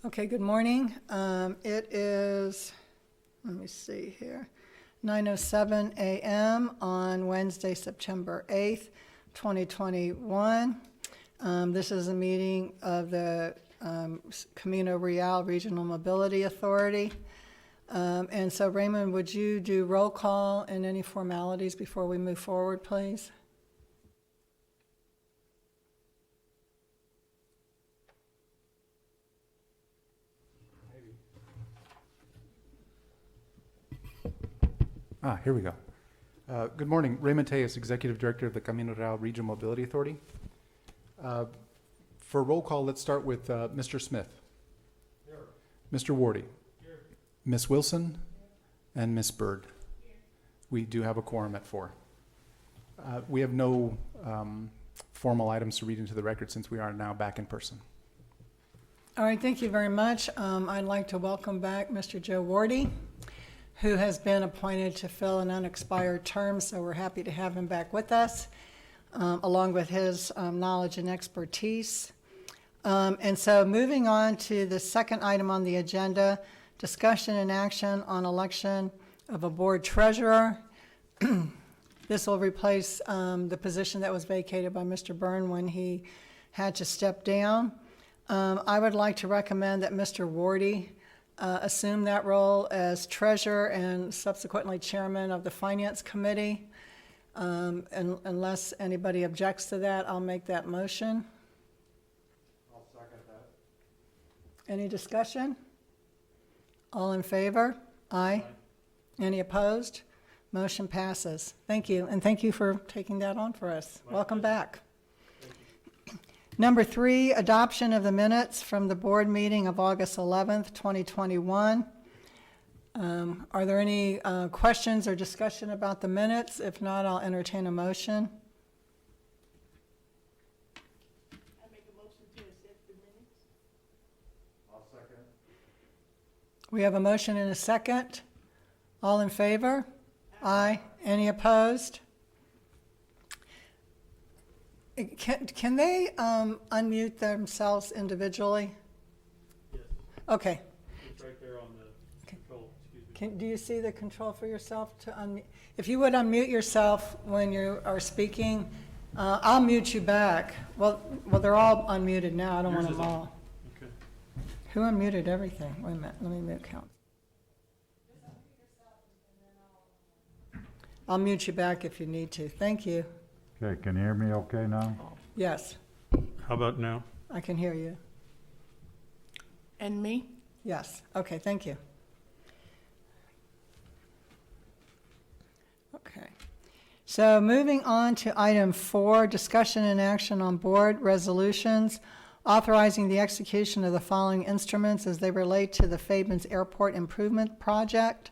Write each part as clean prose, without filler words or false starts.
Okay, good morning. It is, let me see here, 9:07 a.m. on Wednesday, September 8th, 2021. This is a meeting of the Camino Real Regional Mobility Authority. And so Raymond, would you do roll call and any formalities before we move forward, please? Here we go. Good morning. Raymond Tejas, Executive Director of the Camino Real Regional Mobility Authority. For roll call, let's start with Mr. Smith. Here. Mr. Wardy. Here. Ms. Wilson. Here. And Ms. Bird. Here. We do have a quorum at 4. We have no formal items to read into the record since we are now back in person. All right, thank you very much. I'd like to welcome back Mr. Joe Wardy, who has been appointed to fill an unexpired term, so we're happy to have him back with us, along with his knowledge and expertise. And so moving on to the second item on the agenda, discussion and action on election of a board treasurer. This will replace the position that was vacated by Mr. Byrne when he had to step down. I would like to recommend that Mr. Wardy assume that role as treasurer and subsequently chairman of the finance committee. And unless anybody objects to that, I'll make that motion. I'll second that. Any discussion? All in favor? Aye. Any opposed? Motion passes. Thank you, and thank you for taking that on for us. Welcome back. Number 3, adoption of the minutes from the board meeting of August 11th, 2021. Are there any questions or discussion about the minutes? If not, I'll entertain a motion. I make a motion to accept the minutes. I'll second. We have a motion and a second. All in favor? Aye. Any opposed? Can they unmute themselves individually? Yes. Okay. It's right there on the control, excuse me. Do you see the control for yourself to unmute? If you would unmute yourself when you are speaking, I'll mute you back. Well, they're all unmuted now. I don't want them all. Okay. Who unmuted everything? Wait a minute. Let me mute count. I'll mute you back if you need to. Thank you. Okay, can you hear me okay now? Yes, How about now? I can hear you. And me? Yes. Okay, thank you. Okay. So moving on to item 4, discussion and action on board resolutions authorizing the execution of the following instruments as they relate to the Fabens Airport Improvement Project.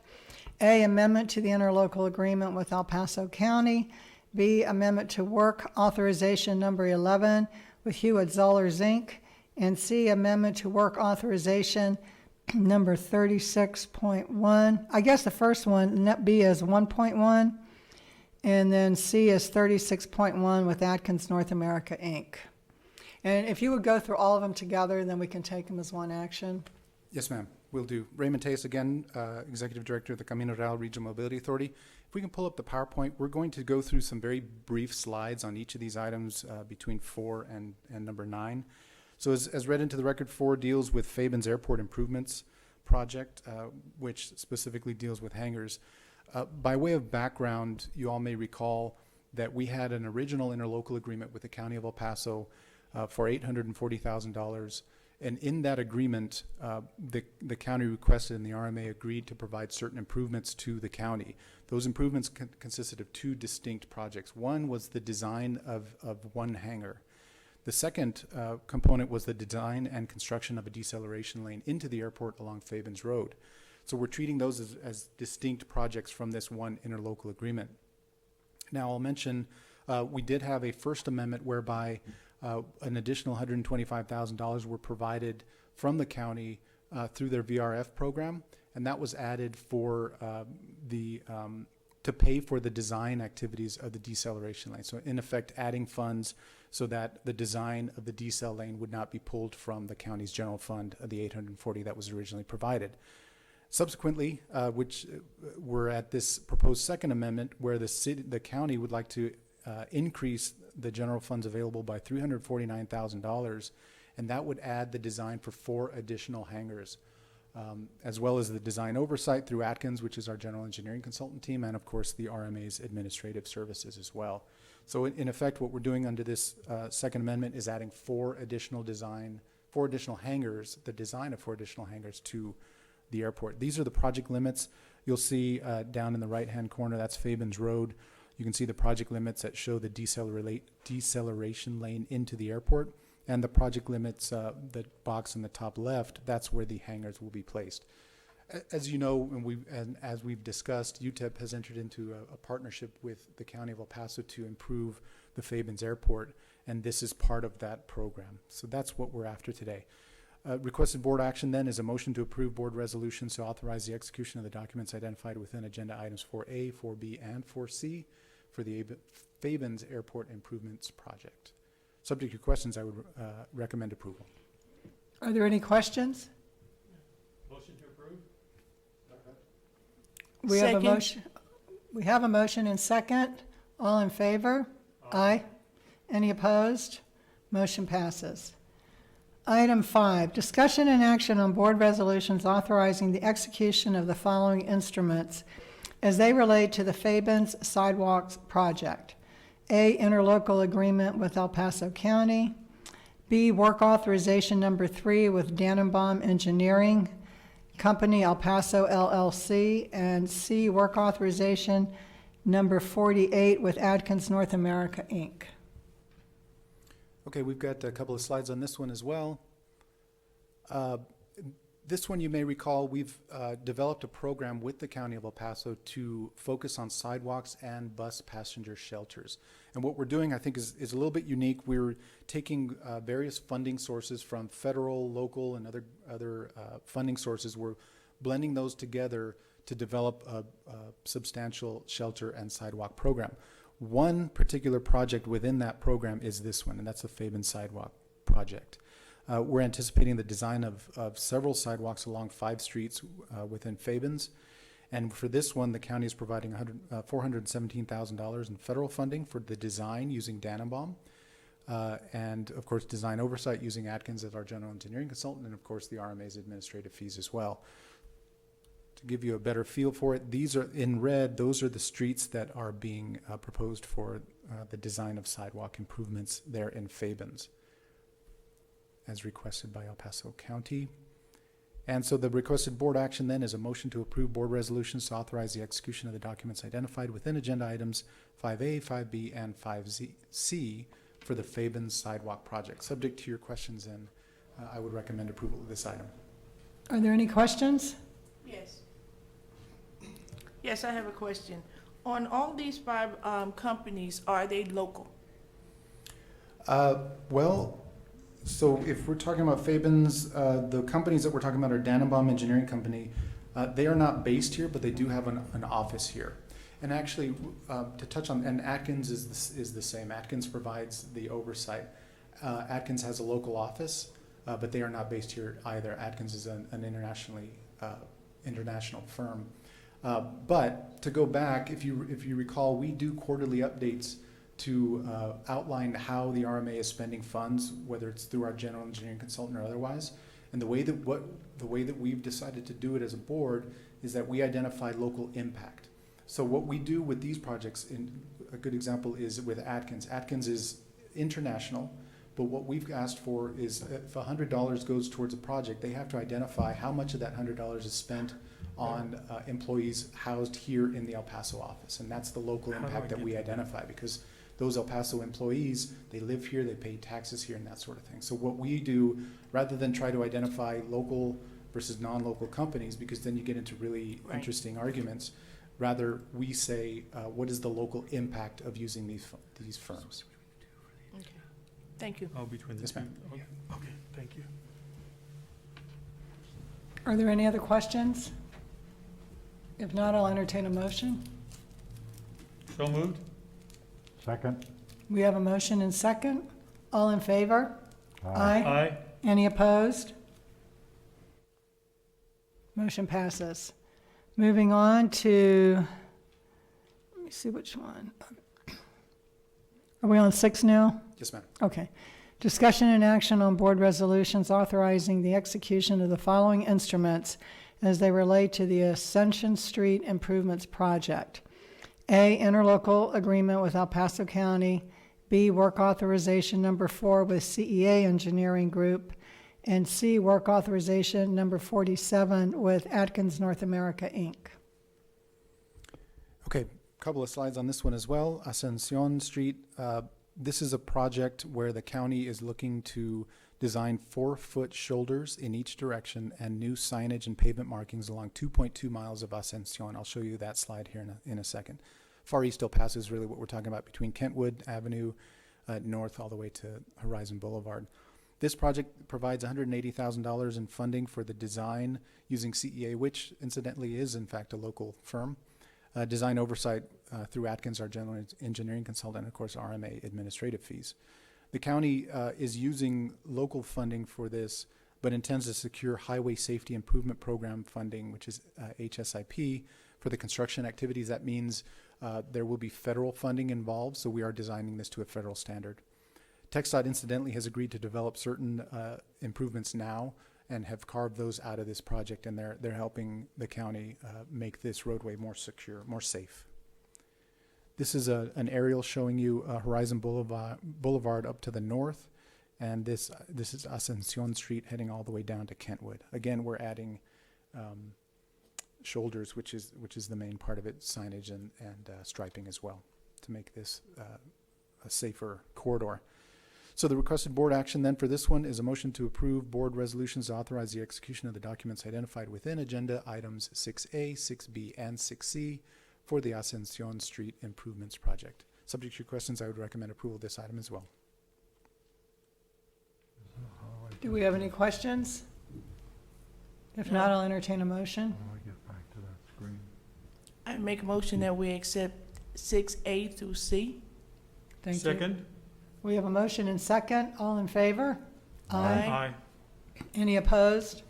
A, amendment to the interlocal agreement with El Paso County. B, amendment to work authorization number 11 with Hewitt Zollers Inc. And C, amendment to work authorization number 36.1. I guess the first one, B is 1.1, and then C is 36.1 with Atkins North America Inc. And if you would go through all of them together, then we can take them as one action. Yes, ma'am. We'll do. Raymond Tejas again, Executive Director of the Camino Real Regional Mobility Authority. If we can pull up the PowerPoint, we're going to go through some very brief slides on each of these items between 4 and number 9. So as read into the record, 4 deals with Fabens Airport Improvements Project, which specifically deals with hangars. By way of background, you all may recall that we had an original interlocal agreement with the County of El Paso for $840,000. And in that agreement, the county requested and the RMA agreed to provide certain improvements to the county. Those improvements consisted of 2 distinct projects. One was the design of one hangar. The second component was the design and construction of a deceleration lane into the airport along Fabens Road. So we're treating those as distinct projects from this one interlocal agreement. Now I'll mention we did have a first amendment whereby an additional $125,000 were provided from the county through their VRF program, and that was added for to pay for the design activities of the deceleration lane. So in effect, adding funds so that the design of the decel lane would not be pulled from the county's general fund of the 840 that was originally provided. Subsequently, we're at this proposed second amendment where the county would like to increase the general funds available by $349,000, and that would add the design for 4 additional hangars, as well as the design oversight through Atkins, which is our general engineering consultant team, and of course the RMA's administrative services as well. So in effect, what we're doing under this second amendment is adding 4 additional hangars, the design of 4 additional hangars to the airport. These are the project limits. You'll see down in the right-hand corner, that's Fabens Road. You can see the project limits that show the deceleration lane into the airport. And the project limits, the box in the top left, that's where the hangars will be placed. As you know, and as we've discussed, UTEP has entered into a partnership with the County of El Paso to improve the Fabens Airport, and this is part of that program. So that's what we're after today. Requested board action then is a motion to approve board resolutions to authorize the execution of the documents identified within agenda items 4A, 4B, and 4C for the Fabens Airport Improvements Project. Subject to questions, I would recommend approval. Are there any questions? Motion to approve? We have a Second. motion. We have a motion and second. All in favor? Aye. Any opposed? Motion passes. Item 5, discussion and action on board resolutions authorizing the execution of the following instruments as they relate to the Fabens Sidewalks Project. A, interlocal agreement with El Paso County. B, work authorization number 3 with Dannenbaum Engineering Company, El Paso LLC. And C, work authorization number 48 with Adkins North America, Inc. Okay, we've got a couple of slides on this one as well. This one, you may recall, we've developed a program with the County of El Paso to focus on sidewalks and bus passenger shelters. And what we're doing, I think, is a little bit unique. We're taking various funding sources from federal, local, and other funding sources. We're blending those together to develop a substantial shelter and sidewalk program. One particular project within that program is this one, and that's the Fabens Sidewalk Project. We're anticipating the design of several sidewalks along 5 streets within Fabens. And for this one, the county is providing $417,000 in federal funding for the design using Dannenbaum. And of course, design oversight using Atkins as our general engineering consultant, and of course, the RMA's administrative fees as well. To give you a better feel for it, these are in red, those are the streets that are being proposed for the design of sidewalk improvements there in Fabens, as requested by El Paso County. And so the requested board action then is a motion to approve board resolutions to authorize the execution of the documents identified within agenda items 5A, 5B, and 5C for the Fabens Sidewalk Project. Subject to your questions, then I would recommend approval of this item. Are there any questions? Yes. Yes, I have a question. On all these 5 companies, are they local? Well, so if we're talking about Fabens, the companies that we're talking about are Dannenbaum Engineering Company. They are not based here, but they do have an office here. And actually, to touch on, and Atkins is the same. Atkins provides the oversight. Atkins has a local office, but they are not based here either. Atkins is an international firm. But to go back, if you recall, we do quarterly updates to outline how the RMA is spending funds, whether it's through our general engineering consultant or otherwise. And the way that we've decided to do it as a board is that we identify local impact. So what we do with these projects, a good example is with Atkins. Atkins is international, but what we've asked for is if $100 goes towards a project, they have to identify how much of that $100 is spent on employees housed here in the El Paso office. And that's the local impact that we identify, because those El Paso employees, they live here, they pay taxes here and that sort of thing. So what we do, rather than try to identify local versus non-local companies, because then you get into really interesting arguments, rather we say, what is the local impact of using these firms? Okay. Thank you. Oh, between the Yes, two. ma'am. Okay, thank you. Are there any other questions? If not, I'll entertain a motion. So moved? Second? We have a motion and second. All in favor? Aye. Any opposed? Motion passes. Moving on to, let me see which one. Are we on 6 now? Yes, ma'am. Okay. Discussion and action on board resolutions authorizing the execution of the following instruments as they relate to the Ascension Street Improvements Project. A, interlocal agreement with El Paso County. B, work authorization number 4 with CEA Engineering Group. And C, work authorization number 47 with Atkins North America, Inc. Okay, a couple of slides on this one as well. Ascension Street, this is a project where the county is looking to design 4-foot shoulders in each direction and new signage and pavement markings along 2.2 miles of Ascension. I'll show you that slide here in a second. Far East El Paso is really what we're talking about between Kentwood Avenue north all the way to Horizon Boulevard. This project provides $180,000 in funding for the design using CEA, which incidentally is in fact a local firm. Design oversight through Atkins, our general engineering consultant, and of course CRRMA administrative fees. The county is using local funding for this, but intends to secure Highway Safety Improvement Program funding, which is HSIP, for the construction activities. That means there will be federal funding involved, so we are designing this to a federal standard. TxDOT incidentally has agreed to develop certain improvements now and have carved those out of this project, and they're helping the county make this roadway more secure, more safe. This is an aerial showing you Horizon Boulevard up to the north, and this is Ascension Street heading all the way down to Kentwood. Again, we're adding shoulders, which is the main part of it, signage and striping as well, to make this a safer corridor. So the requested board action then for this one is a motion to approve board resolutions to authorize the execution of the documents identified within agenda items 6A, 6B, and 6C for the Ascension Street Improvements Project. Subject to your questions, I would recommend approval of this item as well. Do we have any questions? If not, I'll entertain a motion. How do I get back to that screen? I make a motion that we accept 6A through C. Thank you. Second? We have a motion and second. All in favor? Aye. Any opposed?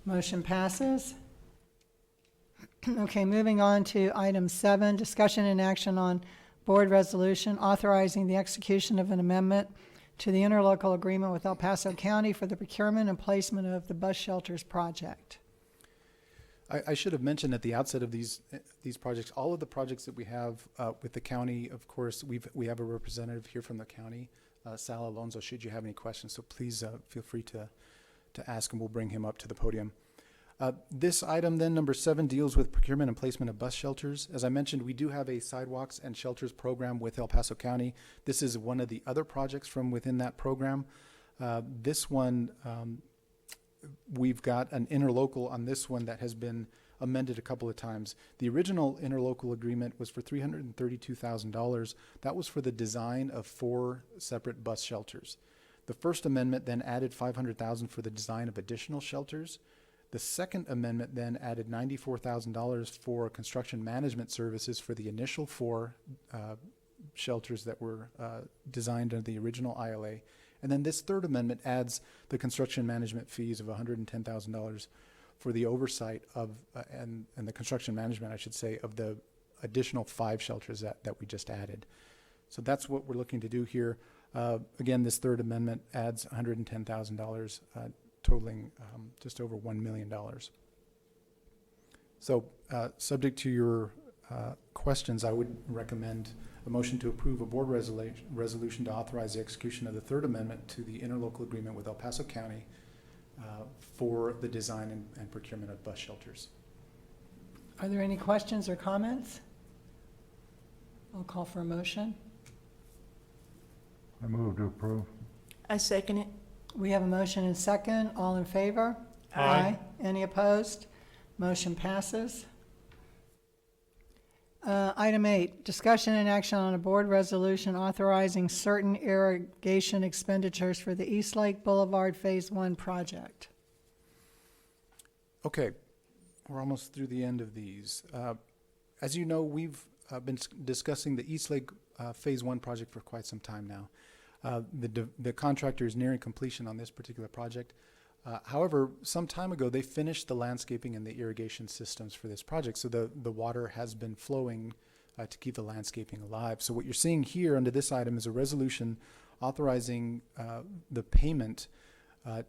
Motion passes. Okay, moving on to item 7, discussion and action on board resolution authorizing the execution of an amendment to the interlocal agreement with El Paso County for the procurement and placement of the bus shelters project. I should have mentioned at the outset of these projects, all of the projects that we have with the county, of course, we have a representative here from the county, Sal Alonso, should you have any questions. So please feel free to ask, and we'll bring him up to the podium. This item then, number 7, deals with procurement and placement of bus shelters. As I mentioned, we do have a sidewalks and shelters program with El Paso County. This is one of the other projects from within that program. This one, we've got an interlocal on this one that has been amended a couple of times. The original interlocal agreement was for $332,000. That was for the design of 4 separate bus shelters. The first amendment then added $500,000 for the design of additional shelters. The second amendment then added $94,000 for construction management services for the initial 4 shelters that were designed under the original ILA. And then this third amendment adds the construction management fees of $110,000 for the oversight of, and the construction management, I should say, of the additional 5 shelters that we just added. So that's what we're looking to do here. Again, this third amendment adds $110,000, totaling just over $1 million. So subject to your questions, I would recommend a motion to approve a board resolution to authorize the execution of the third amendment to the interlocal agreement with El Paso County for the design and procurement of bus shelters. Are there any questions or comments? I'll call for a motion. I move to approve. I second it. We have a motion and second. All in favor? Aye. Any opposed? Motion passes. Item 8, discussion and action on a board resolution authorizing certain irrigation expenditures for the East Lake Boulevard Phase 1 project. Okay, we're almost through the end of these. As you know, we've been discussing the East Lake Phase 1 project for quite some time now. The contractor is nearing completion on this particular project. However, some time ago, they finished the landscaping and the irrigation systems for this project, so the water has been flowing to keep the landscaping alive. So what you're seeing here under this item is a resolution authorizing the payment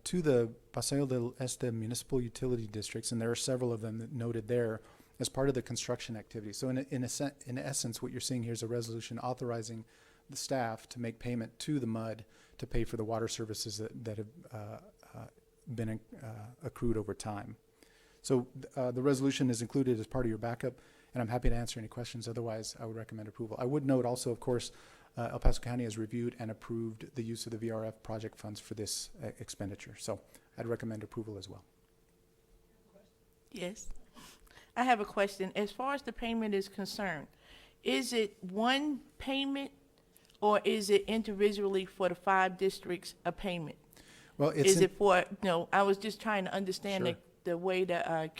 to the Paseo del Este municipal utility districts, and there are several of them noted there, as part of the construction activity. So in essence, what you're seeing here is a resolution authorizing the staff to make payment to the MUD to pay for the water services that have been accrued over time. So the resolution is included as part of your backup, and I'm happy to answer any questions. Otherwise, I would recommend approval. I would note also, of course, El Paso County has reviewed and approved the use of the VRF project funds for this expenditure. So I'd recommend approval as well. Yes. I have a question. As far as the payment is concerned, is it one payment or is it individually for the 5 districts a payment? Well, Is it for, no, I was just trying to understand Sure. the way the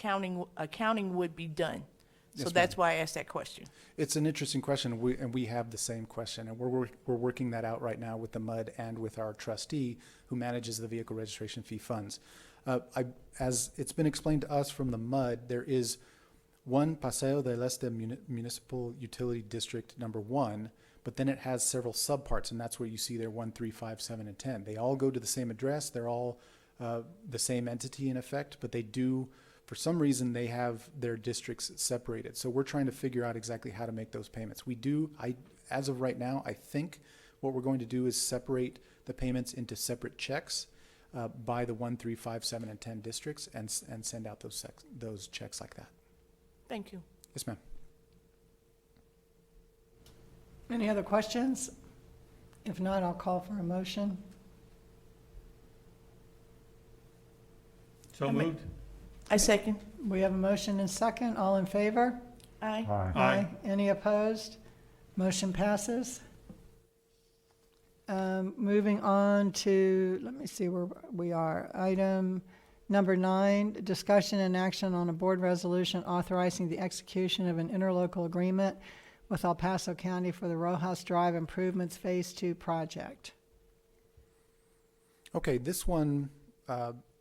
accounting would be done. So Yes, that's why I asked that question. It's an interesting question, and we have the same question, and we're working that out right now with the MUD and with our trustee who manages the vehicle registration fee funds. As it's been explained to us from the MUD, there is one Paseo del Este Municipal Utility District number 1, but then it has several subparts, and that's where you see there 1, 3, 5, 7, and 10. They all go to the same address. They're all the same entity in effect, but they do, for some reason, they have their districts separated. So we're trying to figure out exactly how to make those payments. As of right now, I think what we're going to do is separate the payments into separate checks by the 1, 3, 5, 7, and 10 districts and send out those checks like that. Thank you. Yes, ma'am. Any other questions? If not, I'll call for a motion. So moved. I second. We have a motion and second. All in favor? Aye. Aye. Aye. Any opposed? Motion passes. Moving on to, let me see where we are. Item number 9, discussion and action on a board resolution authorizing the execution of an interlocal agreement with El Paso County for the Rojas Drive Improvements Phase 2 project. Okay, this one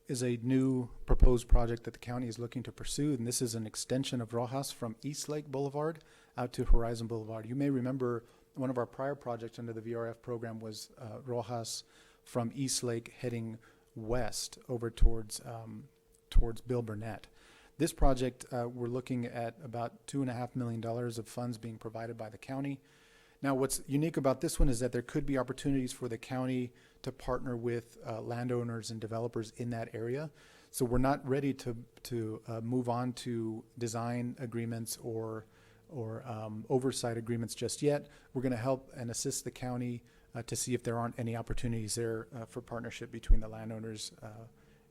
is a new proposed project that the county is looking to pursue, and this is an extension of Rojas from East Lake Boulevard out to Horizon Boulevard. You may remember one of our prior projects under the VRF program was Rojas from East Lake heading west over towards Bill Burnett. This project, we're looking at about $2.5 million of funds being provided by the county. Now, what's unique about this one is that there could be opportunities for the county to partner with landowners and developers in that area. So we're not ready to move on to design agreements or oversight agreements just yet. We're going to help and assist the county to see if there aren't any opportunities there for partnership between the landowners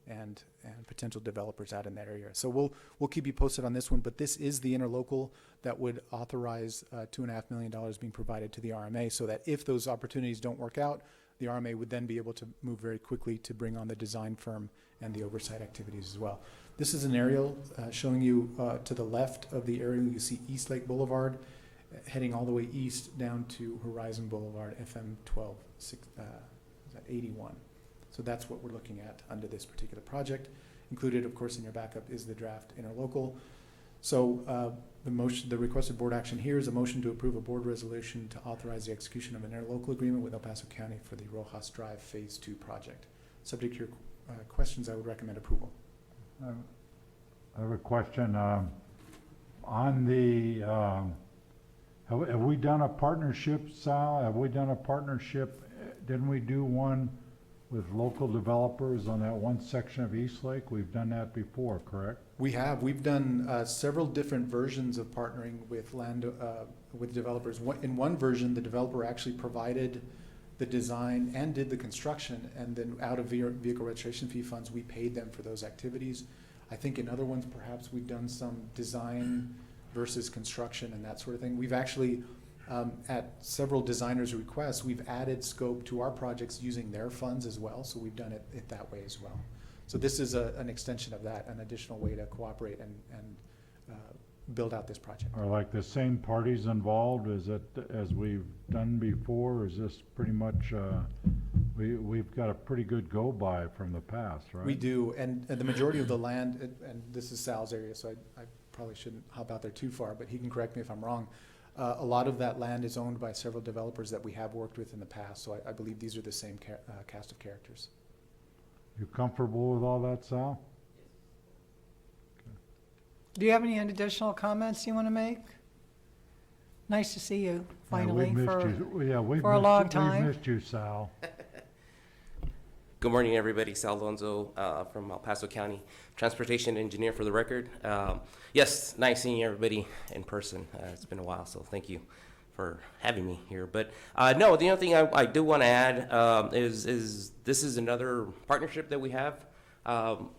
and potential developers out in that area. So we'll keep you posted on this one, but this is the interlocal that would authorize $2.5 million being provided to the RMA, so that if those opportunities don't work out, the RMA would then be able to move very quickly to bring on the design firm and the oversight activities as well. This is an aerial showing you to the left of the aerial, you see East Lake Boulevard heading all the way east down to Horizon Boulevard, FM 81. So that's what we're looking at under this particular project. Included, of course, in your backup is the draft interlocal. So the requested board action here is a motion to approve a board resolution to authorize the execution of an interlocal agreement with El Paso County for the Rojas Drive Phase 2 project. Subject to your questions, I would recommend approval. I have a question. On the, have we done a partnership, Sal? Have we done a partnership? Didn't we do one with local developers on that one section of East Lake? We've done that before, correct? We have. We've done several different versions of partnering with developers. In one version, the developer actually provided the design and did the construction, and then out of vehicle registration fee funds, we paid them for those activities. I think in other ones, perhaps we've done some design versus construction and that sort of thing. We've actually, at several designers' requests, we've added scope to our projects using their funds as well, so we've done it that way as well. So this is an extension of that, an additional way to cooperate and build out this project. Are like the same parties involved as we've done before? Is this pretty much, we've got a pretty good go-by from the past, right? We do, and the majority of the land, and this is Sal's area, so I probably shouldn't hop out there too far, but he can correct me if I'm wrong. A lot of that land is owned by several developers that we have worked with in the past, so I believe these are the same cast of characters. You comfortable with all that, Sal? Do you have any additional comments you want to make? Nice to see you, finally, Yeah, we've for a long We've time. missed you, Sal. Good morning, everybody. Sal Alonso from El Paso County, transportation engineer for the record. Yes, nice seeing everybody in person. It's been a while, so thank you for having me here. But no, the only thing I do want to add is this is another partnership that we have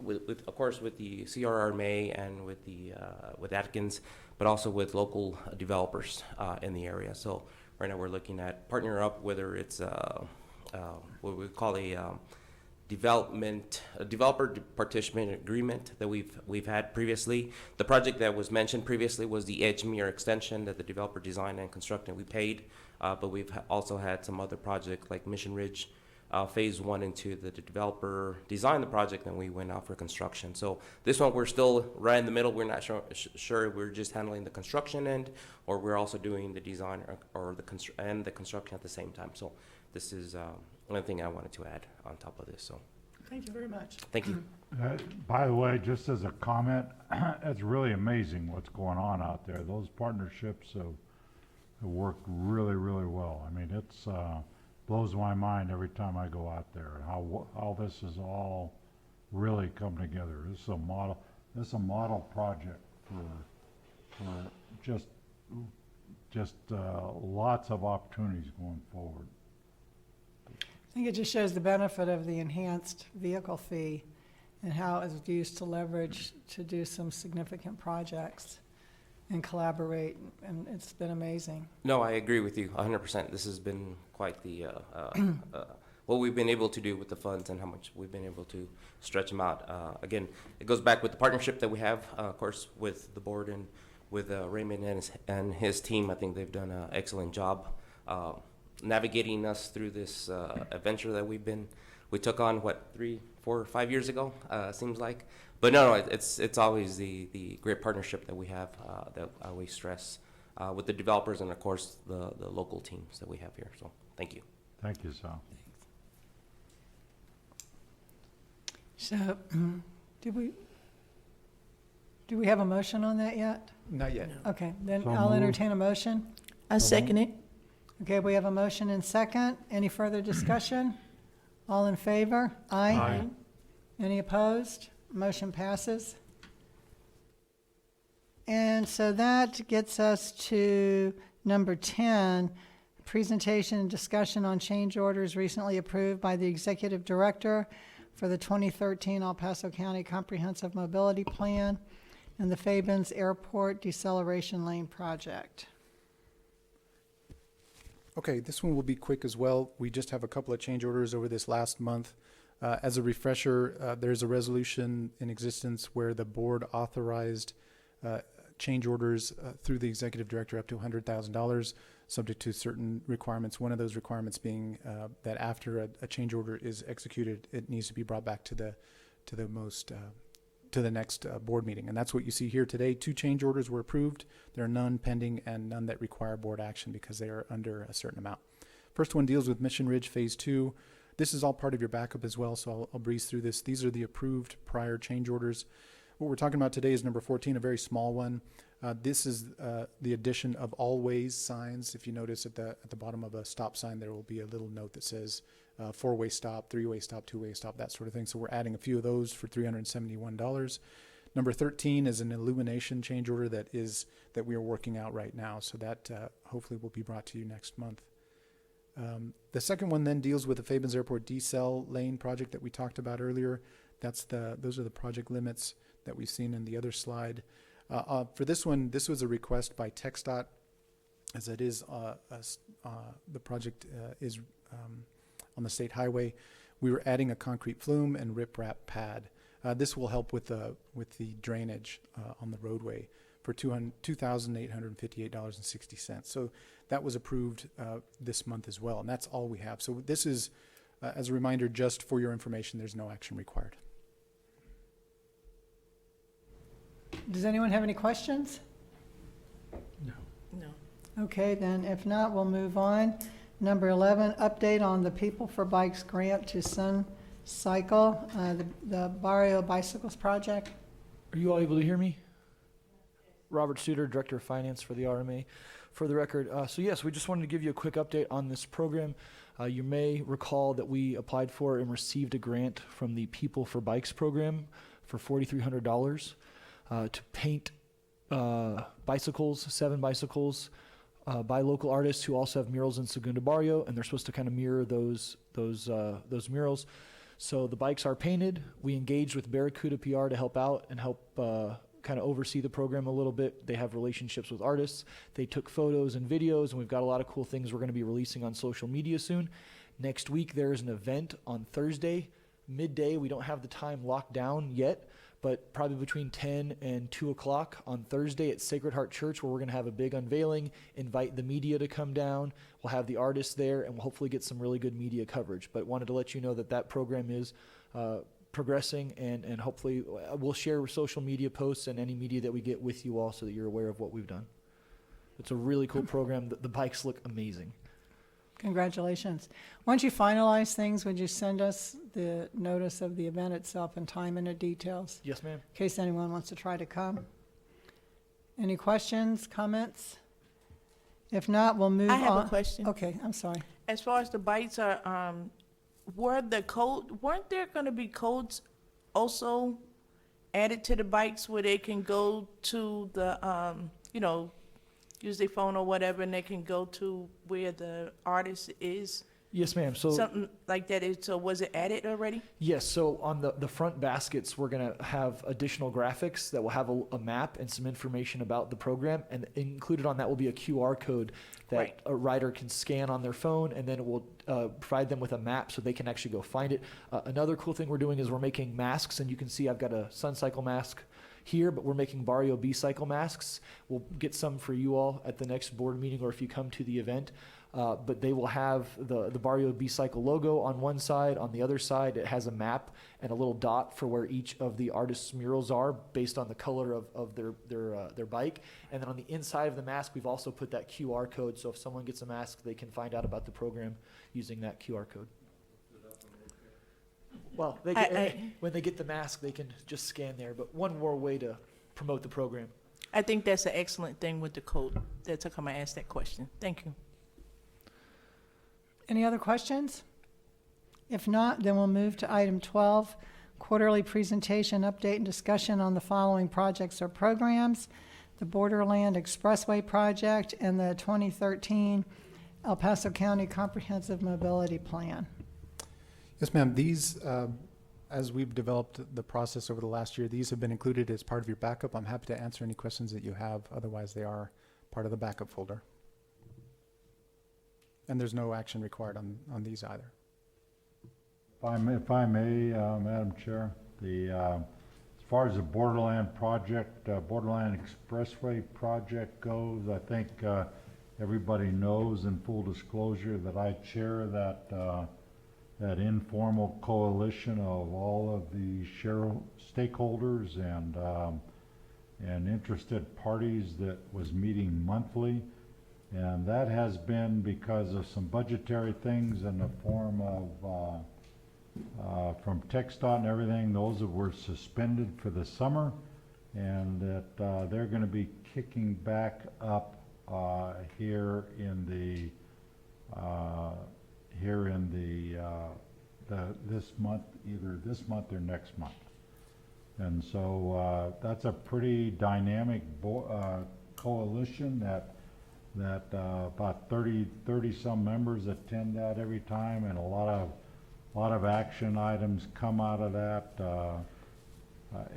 with of course with the CRRMA and with Atkins, but also with local developers in the area. So right now we're looking at partnering up, whether it's what we call a developer participant agreement that we've had previously. The project that was mentioned previously was the Edgemere extension that the developer designed and constructed. We paid, but we've also had some other projects like Mission Ridge, phase 1 and 2 that the developer designed the project and we went out for construction. So this one we're still right in the middle. We're not sure we're just handling the construction end or we're also doing the design or the construction at the same time. So this is one thing I wanted to add on top of this. So Thank you very much. thank you. By the way, just as a comment, it's really amazing what's going on out there. Those partnerships have worked really, really well. I mean, it's blows my mind every time I go out there, how this is all really come together. This is a model project for just lots of opportunities going forward. I think it just shows the benefit of the enhanced vehicle fee and how it was used to leverage to do some significant projects and collaborate, and it's been amazing. No, I agree with you 100%. This has been quite the what we've been able to do with the funds and how much we've been able to stretch them out. Again, it goes back with the partnership that we have, of course, with the board and with Raymond and his team. I think they've done an excellent job navigating us through this adventure that we took on, 3, 4, 5 years ago, seems like. But no, it's always the great partnership that we have that I always stress with the developers and, of course, the local teams that we have here. So thank you. Thank you, Sal. So, do we have a motion on that yet? Not yet. Okay, then So I'll moved. entertain a motion. I second it. Okay, we have a motion and second. Any further discussion? All in favor? Aye. Aye. Any opposed? Motion passes. And so that gets us to number 10, presentation and discussion on change orders recently approved by the Executive Director for the 2013 El Paso County Comprehensive Mobility Plan and the Fabens Airport Deceleration Lane Project. Okay, this one will be quick as well. We just have a couple of change orders over this last month. As a refresher, there's a resolution in existence where the board authorized change orders through the executive director up to $100,000, subject to certain requirements. One of those requirements being that after a change order is executed, it needs to be brought back to the next board meeting. And that's what you see here today. 2 change orders were approved. There are none pending and none that require board action because they are under a certain amount. First one deals with Mission Ridge Phase 2. This is all part of your backup as well, so I'll breeze through this. These are the approved prior change orders. What we're talking about today is number 14, a very small one. This is the addition of always signs. If you notice at the bottom of a stop sign, there will be a little note that says 4-way stop, 3-way stop, 2-way stop, that sort of thing. So we're adding a few of those for $371. Number 13 is an illumination change order that we are working out right now. So that hopefully will be brought to you next month. The second one then deals with the Fabens Airport decel lane project that we talked about earlier. Those are the project limits that we've seen in the other slide. For this one, this was a request by TxDOT, as it is the project is on the state highway. We were adding a concrete flume and riprap pad. This will help with the drainage on the roadway for $2,858.60. So that was approved this month as well, and that's all we have. So this is, as a reminder, just for your information, there's no action required. Does anyone have any questions? No. Okay, then if not, we'll move on. Number 11, update on the People for Bikes grant to Sun Cycle, the Barrio Bicycles project. Are you all able to hear me? Robert Suter, Director of Finance for the RMA. For the record, so yes, we just wanted to give you a quick update on this program. You may recall that we applied for and received a grant from the People for Bikes program for $4,300 to paint bicycles, 7 bicycles, by local artists who also have murals in Segundo Barrio, and they're supposed to kind of mirror those murals. So the bikes are painted. We engaged with Barracuda PR to help out and help kind of oversee the program a little bit. They have relationships with artists. They took photos and videos, and we've got a lot of cool things we're going to be releasing on social media soon. Next week, there is an event on Thursday, midday. We don't have the time locked down yet, but probably between 10 and 2 o'clock on Thursday at Sacred Heart Church, where we're going to have a big unveiling, invite the media to come down. We'll have the artists there, and we'll hopefully get some really good media coverage. But wanted to let you know that that program is progressing, and hopefully we'll share social media posts and any media that we get with you all so that you're aware of what we've done. It's a really cool program. The bikes look amazing. Congratulations. Once you finalize things, would you send us the notice of the event itself and time and the details, Yes, ma'am. in case anyone wants to try to come? Any questions, comments? If not, we'll move on. I have a question. Okay, I'm sorry. As far as the bikes are, weren't there going to be codes also added to the bikes where they can go to the, use their phone or whatever, and they can go to where the artist is? Yes, ma'am. So Something like that. So was it added already? yes, so on the front baskets, we're going to have additional graphics that will have a map and some information about the program, and included on that will be a QR code that Right. a rider can scan on their phone, and then it will provide them with a map so they can actually go find it. Another cool thing we're doing is we're making masks, and you can see I've got a Sun Cycle mask here, but we're making Barrio B-Cycle masks. We'll get some for you all at the next board meeting or if you come to the event. But they will have the Barrio B-Cycle logo on one side. On the other side, it has a map and a little dot for where each of the artists' murals are based on the color of their bike. And then on the inside of the mask, we've also put that QR code. So if someone gets a mask, they can find out about the program using that QR code. Well, when they get the mask, they can just scan there. But one more way to promote the program. I think that's an excellent thing with the code. That's how come I asked that question. Thank you. Any other questions? If not, then we'll move to item 12, quarterly presentation, update, and discussion on the following projects or programs: the Borderland Expressway Project and the 2013 El Paso County Comprehensive Mobility Plan. Yes, ma'am. These, as we've developed the process over the last year, these have been included as part of your backup. I'm happy to answer any questions that you have. Otherwise, they are part of the backup folder. And there's no action required on these either. If I may, Madam Chair, as far as the Borderland project, Borderland Expressway project goes, I think everybody knows, in full disclosure, that I chair that informal coalition of all of the stakeholders and interested parties that was meeting monthly. And that has been because of some budgetary things in the form of from TxDOT and everything. Those that were suspended for the summer, and that they're going to be kicking back up here in this month, either this month or next month. And so that's a pretty dynamic coalition that about 30 some members attend that every time, and a lot of action items come out of that.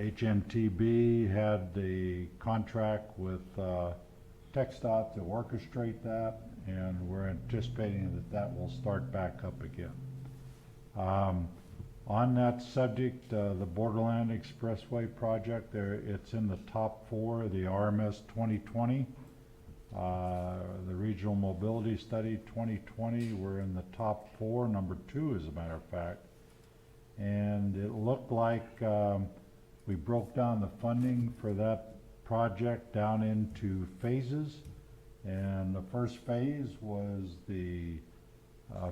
HNTB had the contract with TxDOT to orchestrate that, and we're anticipating that will start back up again. On that subject, the Borderland Expressway project, it's in the top 4 of the RMS 2020. The Regional Mobility Study 2020, we're in the top 4, number 2 as a matter of fact. And it looked like we broke down the funding for that project down into phases. And the first phase was the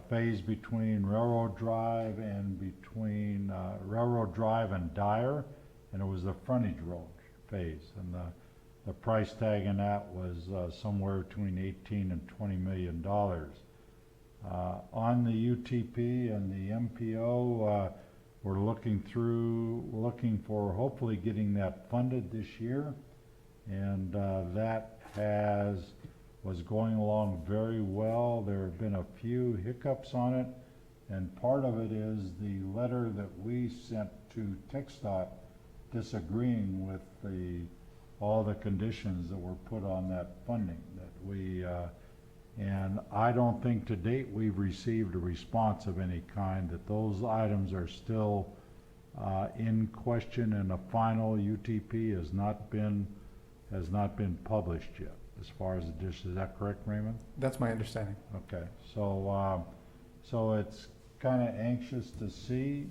phase between Railroad Drive and Dyer, and it was the frontage road phase. And the price tag in that was somewhere between 18 and $20 million. On the UTP and the MPO, we're looking for hopefully getting that funded this year, and that was going along very well. There have been a few hiccups on it, and part of it is the letter that we sent to TxDOT disagreeing with all the conditions that were put on that funding. And I don't think to date we've received a response of any kind, that those items are still in question, and a final UTP has not been published yet. As far as the dish, is that correct, Raymond? That's my understanding. Okay, so it's kind of anxious to see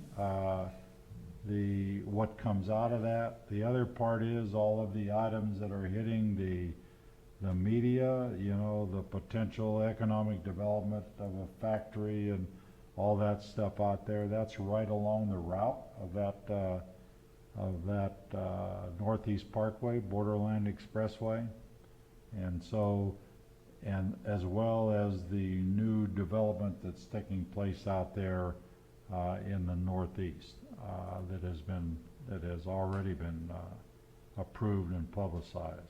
what comes out of that. The other part is all of the items that are hitting the media, the potential economic development of a factory and all that stuff out there. That's right along the route of that Northeast Parkway, Borderland Expressway. And so, and as well as the new development that's taking place out there in the Northeast that has already been approved and publicized.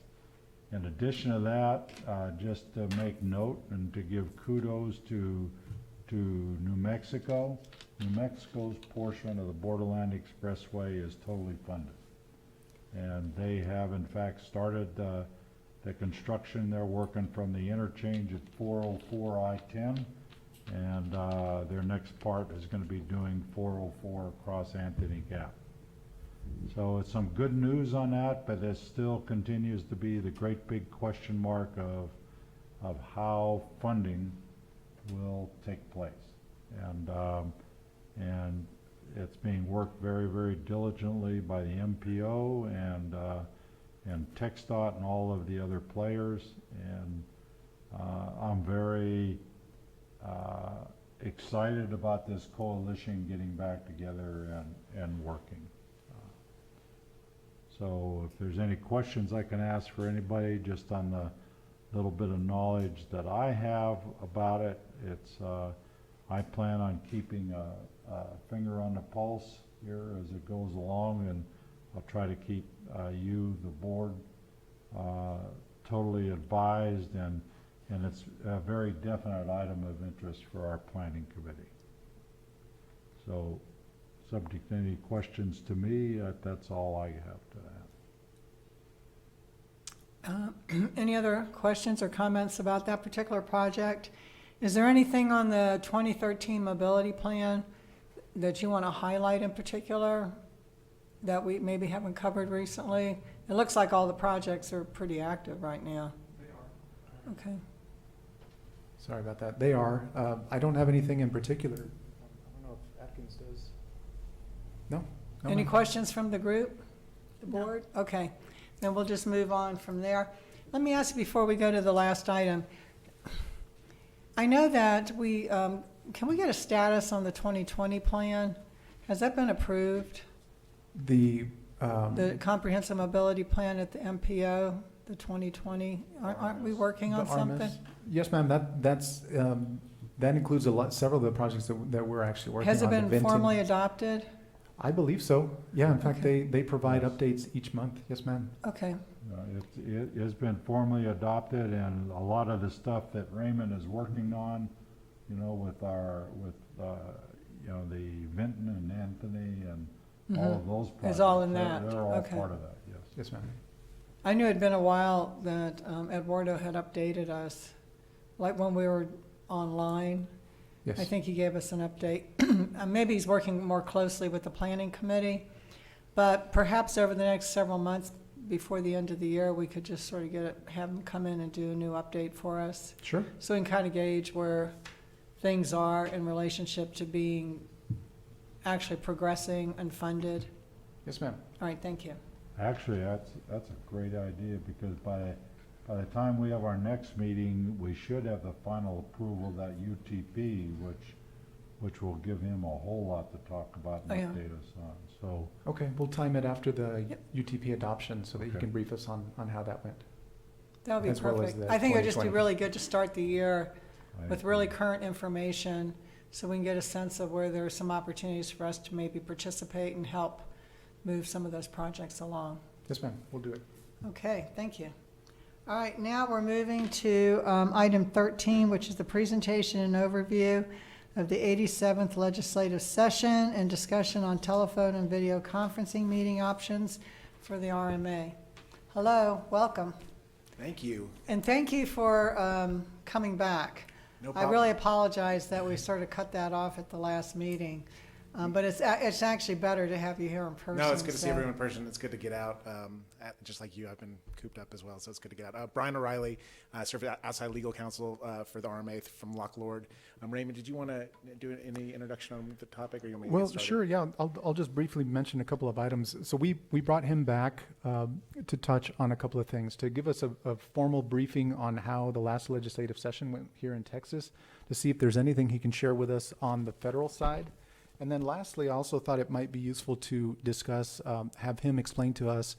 In addition to that, just to make note and to give kudos to New Mexico. New Mexico's portion of the Borderland Expressway is totally funded, and they have in fact started the construction. They're working from the interchange at 404 I-10, and their next part is going to be doing 404 across Anthony Gap. So it's some good news on that, but it still continues to be the great big question mark of how funding will take place. And it's being worked very, very diligently by the MPO and TxDOT and all of the other players, and I'm very excited about this coalition getting back together and working. So if there's any questions I can ask for anybody just on the little bit of knowledge that I have about it, it's I plan on keeping a finger on the pulse here as it goes along, and I'll try to keep you, the board, totally advised, and it's a very definite item of interest for our planning committee. So, subject to any questions to me, that's all I have to add. Any other questions or comments about that particular project? Is there anything on the 2013 mobility plan that you want to highlight in particular that we maybe haven't covered recently? It looks like all the projects are pretty active right now. They are. Okay. Sorry about that. They are. I don't have anything in particular. I don't know if Atkins does. No? No, Any ma'am. questions from the group, the No. board? Okay, then we'll just move on from there. Let me ask you before we go to the last item. I know that can we get a status on the 2020 plan? Has that been approved? The Comprehensive Mobility Plan at the MPO, the 2020? Aren't we working on the something? RMS? Yes, ma'am. That includes several of the projects that we're actually working on. Has it The been venting- formally adopted? I believe so. Yeah, in fact, Okay. they provide Yes. updates each month. Yes, ma'am. Okay, It has been formally adopted, and a lot of the stuff that Raymond is working on, with the Vinton and Anthony and all of those projects. It's all in they're- that. They're all Okay. part of that, yes. Yes, ma'am. I knew it'd been a while that Eduardo had updated us, like when we were online, Yes. I think he gave us an update. Maybe he's working more closely with the planning committee, but perhaps over the next several months, before the end of the year, we could just sort of have him come in and do a new update for us. Sure. So we can kind of gauge where things are in relationship to being actually progressing and funded. Yes, ma'am. All right, thank you. Actually, that's a great idea, because by the time we have our next meeting, we should have the final approval of that UTP, which will give him a whole lot to talk about and Oh, yeah. update us on, so. Okay, we'll time it after the Yep. UTP adoption so that you Okay. can brief us on how that went. That would be As well as perfect. the I think it would just be 2020. really good to start the year I with really agree. current information, so we can get a sense of where there are some opportunities for us to maybe participate and help move some of those projects along. Yes, ma'am, we'll do it. Okay, thank you. All right, now we're moving to item 13, which is the presentation and overview of the 87th legislative session and discussion on telephone and video conferencing meeting options for the RMA. Hello, welcome. Thank you. And thank you for coming back. No I problem. really apologize that we sort of cut that off at the last meeting. But it's actually better to have you here in person. No, it's good to see so- everyone in person. It's good to get out. Just like you, I've been cooped up as well, so it's good to get out. Brian O'Reilly, served outside legal counsel for the RMA from Loch Lord. Raymond, did you want to do any introduction on the topic, or you want me to Well, get started? sure, yeah, I'll just briefly mention a couple of items. So we brought him back to touch on a couple of things, to give us a formal briefing on how the last legislative session went here in Texas, to see if there's anything he can share with us on the federal side. And then lastly, I also thought it might be useful to discuss, have him explain to us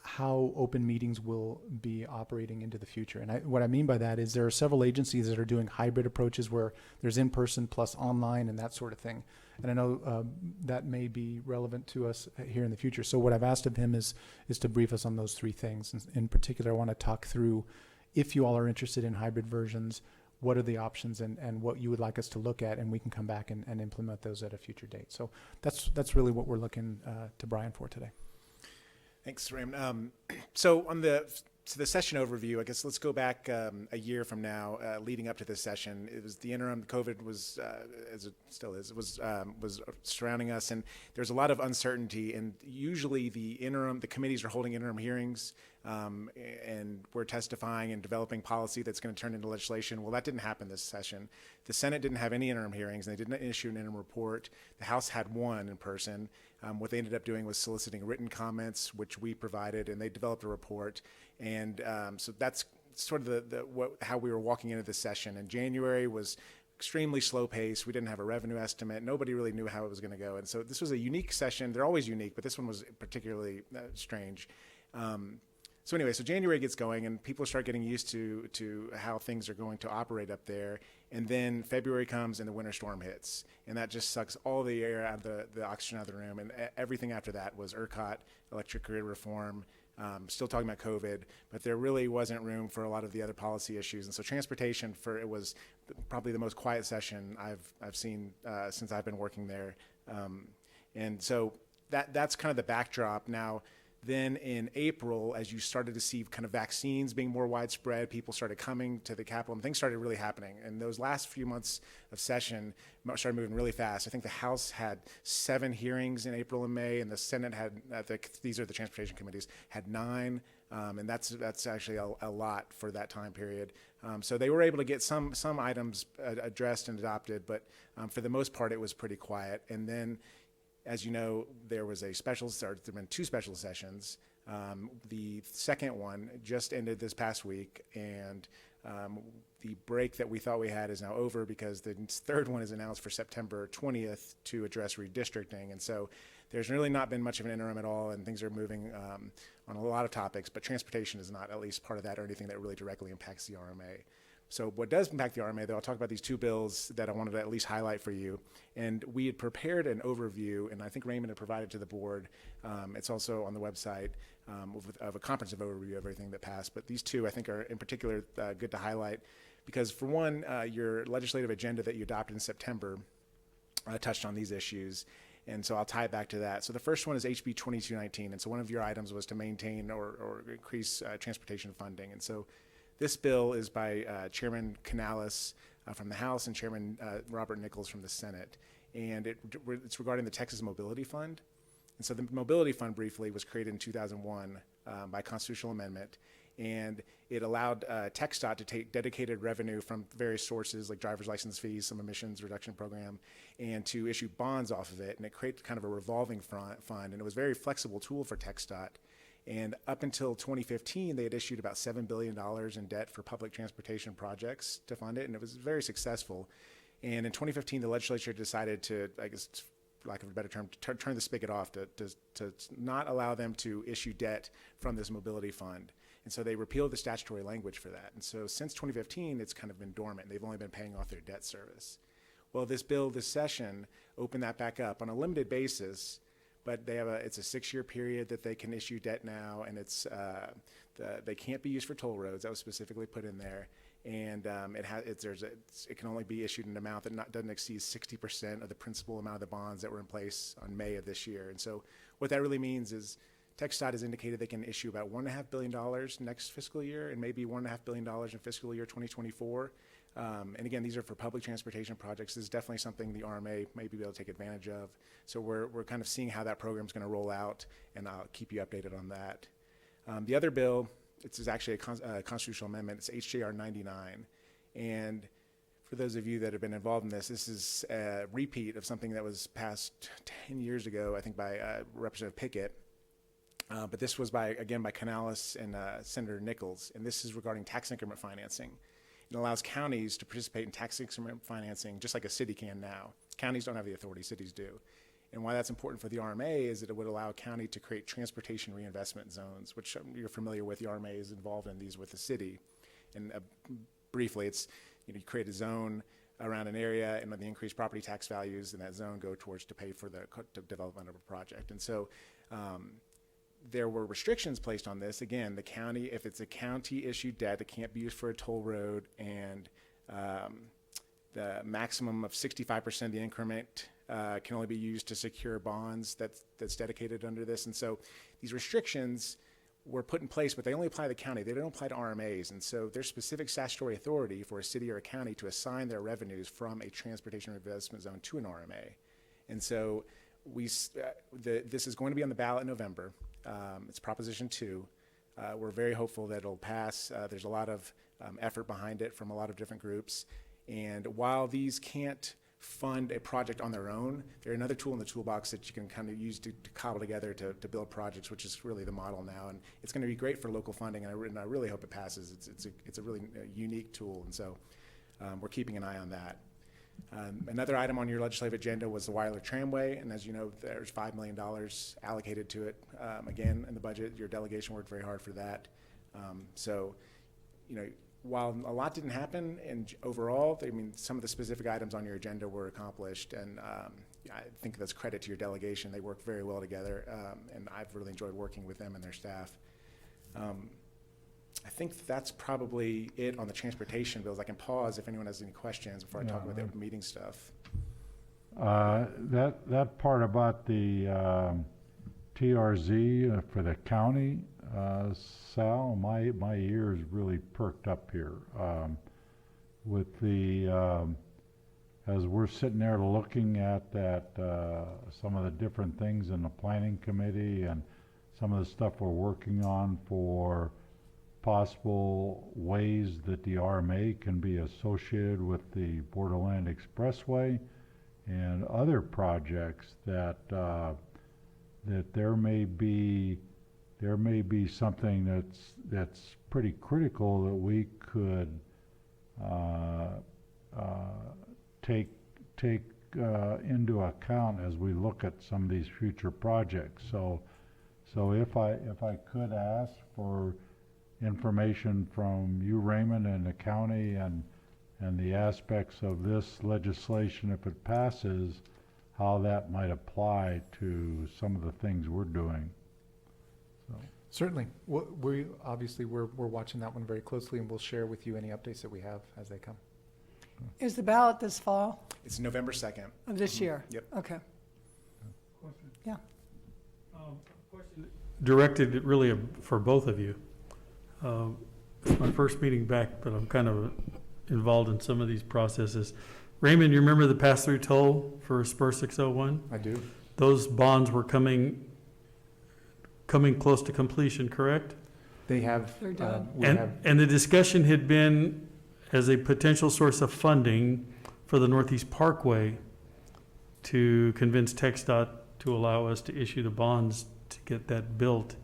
how open meetings will be operating into the future. And what I mean by that is there are several agencies that are doing hybrid approaches where there's in-person plus online and that sort of thing. And I know that may be relevant to us here in the future. So what I've asked of him is to brief us on those three things. In particular, I want to talk through, if you all are interested in hybrid versions, what are the options and what you would like us to look at, and we can come back and implement those at a future date. So that's really what we're looking to Brian for today. Thanks, Raymond. So on the session overview, I guess let's go back a year from now, leading up to this session. It was the interim. COVID was, as it still is, was surrounding us, and there's a lot of uncertainty. And usually, the committees are holding interim hearings, and we're testifying and developing policy that's going to turn into legislation. Well, that didn't happen this session. The Senate didn't have any interim hearings, and they didn't issue an interim report. The House had one in person. What they ended up doing was soliciting written comments, which we provided, and they developed a report. And so that's sort of how we were walking into this session. And January was extremely slow pace. We didn't have a revenue estimate. Nobody really knew how it was going to go. And so this was a unique session. They're always unique, but this one was particularly strange. So anyway, so January gets going, and people start getting used to how things are going to operate up there. And then February comes, and the winter storm hits, and that just sucks all the air out of the oxygen out of the room. And everything after that was ERCOT, electric grid reform, still talking about COVID, but there really wasn't room for a lot of the other policy issues. And so transportation, it was probably the most quiet session I've seen since I've been working there. And so that's kind of the backdrop. Now, then in April, as you started to see kind of vaccines being more widespread, people started coming to the Capitol, and things started really happening. And those last few months of session started moving really fast. I think the House had 7 hearings in April and May, and the Senate had, these are the transportation committees, had 9. And that's actually a lot for that time period. So they were able to get some items addressed and adopted, but for the most part, it was pretty quiet. And then, as you know, there have been 2 special sessions. The second one just ended this past week, and the break that we thought we had is now over because the third one is announced for September 20th to address redistricting. And so there's really not been much of an interim at all, and things are moving on a lot of topics, but transportation is not at least part of that or anything that really directly impacts the RMA. So what does impact the RMA, though, I'll talk about these 2 bills that I wanted to at least highlight for you. And we had prepared an overview, and I think Raymond had provided to the board. It's also on the website of a comprehensive overview of everything that passed. But these 2, I think, are in particular good to highlight because, for one, your legislative agenda that you adopted in September touched on these issues. And so I'll tie it back to that. So the first one is HB 2219. And so one of your items was to maintain or increase transportation funding. And so this bill is by Chairman Canales, from the House and Chairman Robert Nichols from the Senate. And it's regarding the Texas Mobility Fund. And so the Mobility Fund briefly was created in 2001 by constitutional amendment, and it allowed TxDOT to take dedicated revenue from various sources like driver's license fees, some emissions reduction program, and to issue bonds off of it. And it created kind of a revolving fund, and it was a very flexible tool for TxDOT. And up until 2015, they had issued about $7 billion in debt for public transportation projects to fund it, and it was very successful. And in 2015, the legislature decided to, I guess, for lack of a better term, to turn the spigot off, to not allow them to issue debt from this mobility fund. And so they repealed the statutory language for that. And so since 2015, it's kind of been dormant. They've only been paying off their debt service. Well, this bill this session opened that back up on a limited basis, but they have it's a 6-year period that they can issue debt now, and they can't be used for toll roads. That was specifically put in there. And it can only be issued an amount that doesn't exceed 60% of the principal amount of the bonds that were in place on May of this year. And so what that really means is TxDOT has indicated they can issue about $1.5 billion next fiscal year and maybe $1.5 billion in fiscal year 2024. And again, these are for public transportation projects. This is definitely something the RMA may be able to take advantage of. So we're kind of seeing how that program is going to roll out, and I'll keep you updated on that. The other bill, it's actually a constitutional amendment. It's HJR 99. And for those of you that have been involved in this is a repeat of something that was passed 10 years ago, I think, by Representative Pickett. But this was by Canales and Senator Nichols. And this is regarding tax increment financing. It allows counties to participate in tax increment financing just like a city can now. Counties don't have the authority, cities do. And why that's important for the RMA is that it would allow a county to create transportation reinvestment zones, which you're familiar with. The RMA is involved in these with the city. And briefly, it's you create a zone around an area, and when the increased property tax values in that zone go towards to pay for the development of a project. And so there were restrictions placed on this. Again, the county, if it's a county-issued debt, it can't be used for a toll road, and the maximum of 65% of the increment can only be used to secure bonds that's dedicated under this. And so these restrictions were put in place, but they only apply to the county. They don't apply to RMAs. And so there's specific statutory authority for a city or a county to assign their revenues from a transportation investment zone to an RMA. And so this is going to be on the ballot in November. It's Proposition 2. We're very hopeful that it'll pass. There's a lot of effort behind it from a lot of different groups. And while these can't fund a project on their own, they're another tool in the toolbox that you can kind of use to cobble together to build projects, which is really the model now. And it's going to be great for local funding, and I really hope it passes. It's a really unique tool, and so we're keeping an eye on that. Another item on your legislative agenda was the Weiler Tramway, and as you know, there's $5 million allocated to it. Again, in the budget, your delegation worked very hard for that. So, while a lot didn't happen, and overall, some of the specific items on your agenda were accomplished, and I think that's credit to your delegation. They worked very well together, and I've really enjoyed working with them and their staff. I think that's probably it on the transportation bills. I can pause if anyone has any questions before I talk about the open meeting stuff. That part about the TRZ for the county, Sal, my ears really perked up here with the as we're sitting there looking at that some of the different things in the planning committee and some of the stuff we're working on for possible ways that the RMA can be associated with the Borderland Expressway and other projects that that there may be something that's pretty critical that we could take into account as we look at some of these future projects. So if I could ask for information from you, Raymond, and the county and the aspects of this legislation, if it passes, how that might apply to some of the things we're doing. So. Certainly. We're watching that one very closely, and we'll share with you any updates that we have as they come. Is the ballot this fall It's November 2nd. of this year? Yep. Okay. Question. Yeah. Question directed really for both of you. It's my first meeting back, but I'm kind of involved in some of these processes. Raymond, you remember the pass-through toll for Spur 601? I do. Those bonds were coming close to completion, correct? They have, They're done. we have, And the discussion had been as a potential source of funding for the Northeast Parkway to convince TxDOT to allow us to issue the bonds to get that built.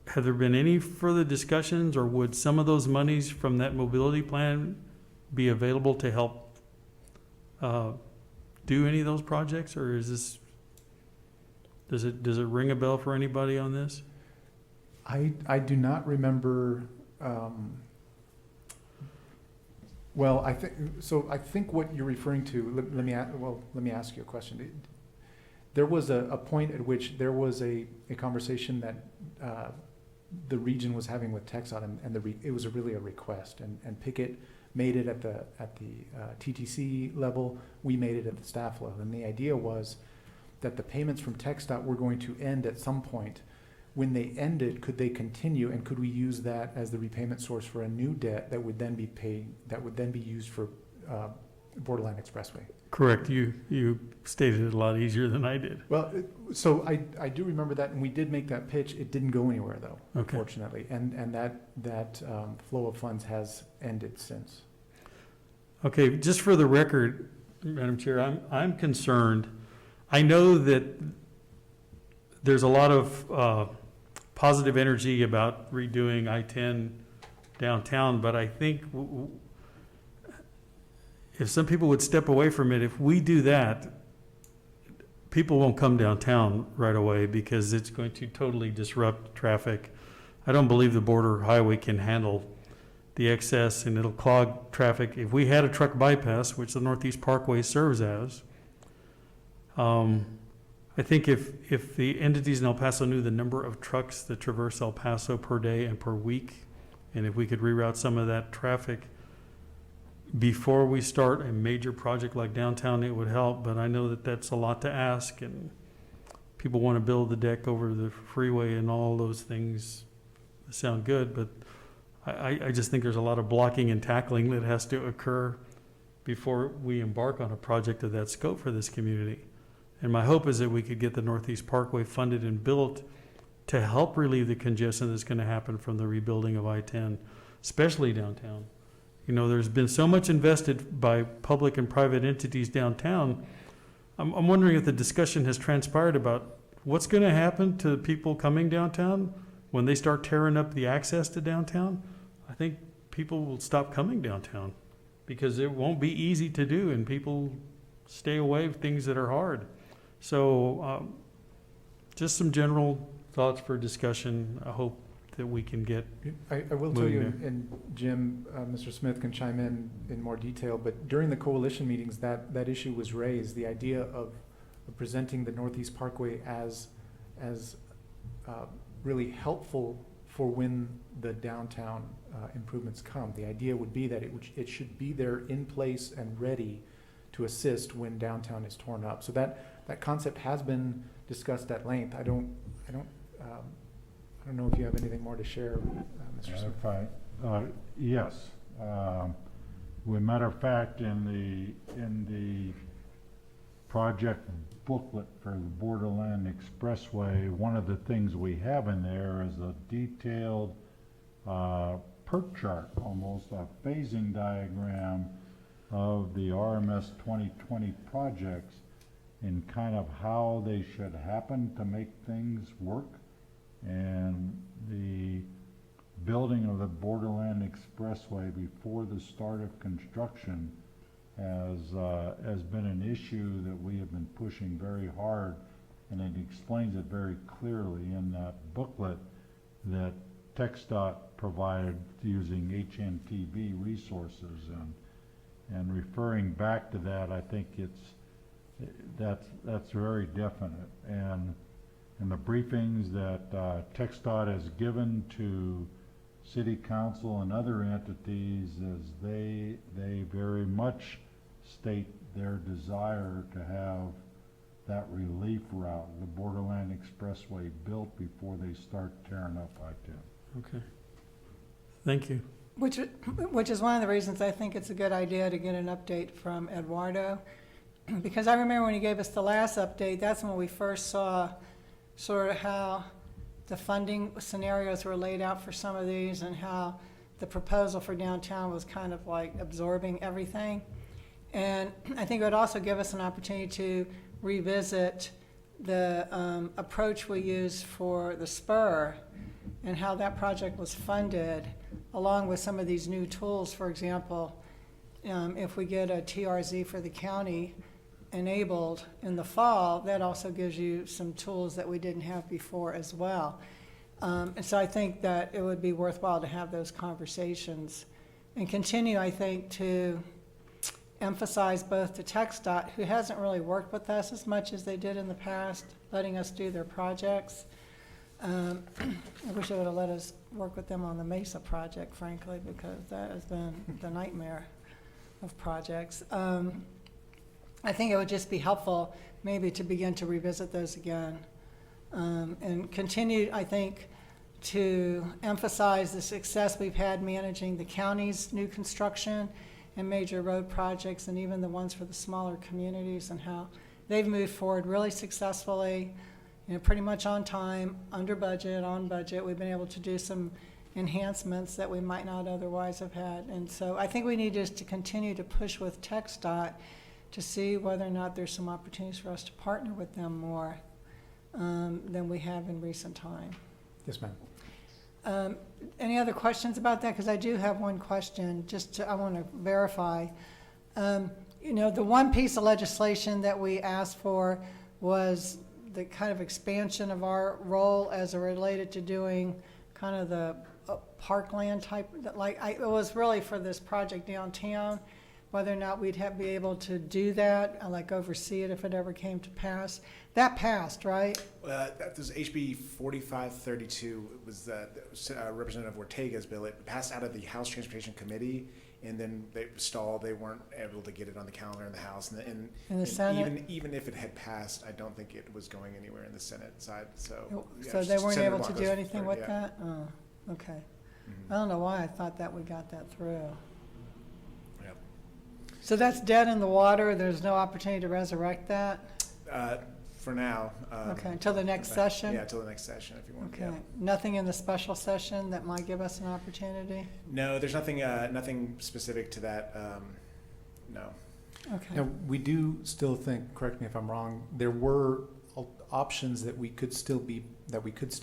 Have there been any further discussions, or would some of those monies from that mobility plan be available to help do any of those projects, or is this, does it ring a bell for anybody on this? I do not remember, well, I think what you're referring to, let me ask you a question. There was a point at which there was a conversation that the region was having with TxDOT, and it was really a request, and Pickett made it at the TTC level, we made it at the staff level, and the idea was that the payments from TxDOT were going to end at some point. When they ended, could they continue, and could we use that as the repayment source for a new debt that would then be paid, that would then be used for Borderland Expressway? Correct. You stated it a lot easier than I did. Well, so I do remember that, and we did make that pitch. It didn't go anywhere, though, Okay. unfortunately, and that flow of funds has ended since. Okay, just for the record, Madam Chair, I'm concerned. I know that there's a lot of positive energy about redoing I-10 downtown, but I think if some people would step away from it, if we do that, people won't come downtown right away because it's going to totally disrupt traffic. I don't believe the border highway can handle the excess, and it'll clog traffic. If we had a truck bypass, which the Northeast Parkway serves as, I think if the entities in El Paso knew the number of trucks that traverse El Paso per day and per week, and if we could reroute some of that traffic before we start a major project like downtown, it would help. But I know that that's a lot to ask, and people want to build the deck over the freeway, and all those things sound good, but I just think there's a lot of blocking and tackling that has to occur before we embark on a project of that scope for this community. And my hope is that we could get the Northeast Parkway funded and built to help relieve the congestion that's going to happen from the rebuilding of I-10, especially downtown. You know, there's been so much invested by public and private entities downtown. I'm wondering if the discussion has transpired about what's going to happen to people coming downtown when they start tearing up the access to downtown. I think people will stop coming downtown because it won't be easy to do, and people stay away from things that are hard. So just some general thoughts for discussion. I hope that we can get I will tell you, moving there. and Jim, Mr. Smith can chime in more detail, but during the coalition meetings, that issue was raised, the idea of presenting the Northeast Parkway as really helpful for when the downtown improvements come. The idea would be that it should be there in place and ready to assist when downtown is torn up. So that concept has been discussed at length. I don't know if you have anything more to share, Mr. Smith. Yes. As a matter of fact, in the project booklet for the Borderland Expressway, one of the things we have in there is a detailed PERT chart, almost a phasing diagram of the RMS 2020 projects and kind of how they should happen to make things work. And the building of the Borderland Expressway before the start of construction has been an issue that we have been pushing very hard, and it explains it very clearly in that booklet that TxDOT provided using HNTB resources, and referring back to that, I think that's very definite. And the briefings that TxDOT has given to City Council and other entities is they very much state their desire to have that relief route, the Borderland Expressway, built before they start tearing up I-10. Okay. Thank you. Which, which is one of the reasons I think it's a good idea to get an update from Eduardo. Because I remember when he gave us the last update, that's when we first saw sort of how the funding scenarios were laid out for some of these and how the proposal for downtown was kind of like absorbing everything. And I think it would also give us an opportunity to revisit the approach we used for the spur and how that project was funded, along with some of these new tools. For example, if we get a TRZ for the county enabled in the fall, that also gives you some tools that we didn't have before as well. And so I think that it would be worthwhile to have those conversations and continue, I think, to emphasize both to TxDOT, who hasn't really worked with us as much as they did in the past, letting us do their projects. I wish they would have let us work with them on the Mesa project, frankly, because that has been the nightmare of projects. I think it would just be helpful maybe to begin to revisit those again. And continue, I think, to emphasize the success we've had managing the county's new construction and major road projects, and even the ones for the smaller communities, and how they've moved forward really successfully, pretty much on time, under budget, on budget. We've been able to do some enhancements that we might not otherwise have had. And so I think we need just to continue to push with TxDOT to see whether or not there's some opportunities for us to partner with them more than we have in recent time. Yes, ma'am. Any other questions about that? Because I do have one question, I want to verify. The one piece of legislation that we asked for was the kind of expansion of our role as it related to doing kind of the parkland type, it was really for this project downtown, whether or not we'd be able to do that, oversee it if it ever came to pass. That passed, right? That was HB 4532. It was Representative Ortega's bill. It passed out of the House Transportation Committee, and then they stalled. They weren't able to get it on the calendar in the House. And In the Senate? Even if it had passed, I don't think it was going anywhere in the Senate side. So They weren't Senator able to do Blanco's anything third, with yeah. that? Oh, okay. Mhm. I don't know why I thought that we got that through. Yep. So that's dead in the water. There's no opportunity to resurrect that? For now. Okay, until the next session? Yeah, until the next session, if you want. Okay. Yeah. Nothing in the special session that might give us an opportunity? No, there's nothing specific to that. No. Okay. Now, we do still think, correct me if I'm wrong, there were options that we could still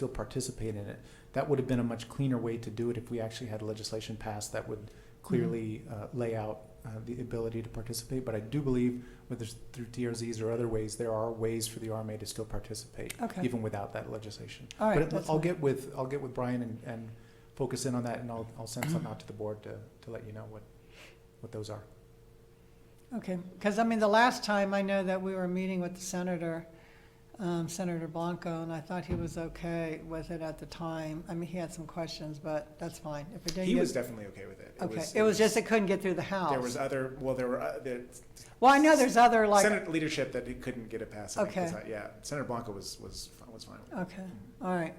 participate in it. That would have been a much cleaner way to do it if we actually had legislation passed that would clearly lay out the ability to participate. But I do believe, whether it's through TRZs or other ways, there are ways for the RMA to still participate, Okay. even without that legislation. All right, But that's I'll fine. get with Brian and focus in on that, and I'll send something out to the board to let you know what those are. Okay, because the last time I know that we were meeting with the senator, Senator Blanco, and I thought he was okay with it at the time. He had some questions, but that's fine. If it didn't He get- was definitely okay with it. Okay, it was just it couldn't get through the House. There was other, Well, I know there's other Senate leadership that he couldn't get it passed. I think, Okay. 'cause yeah, Senator Blanco was fine with it. Okay, all right.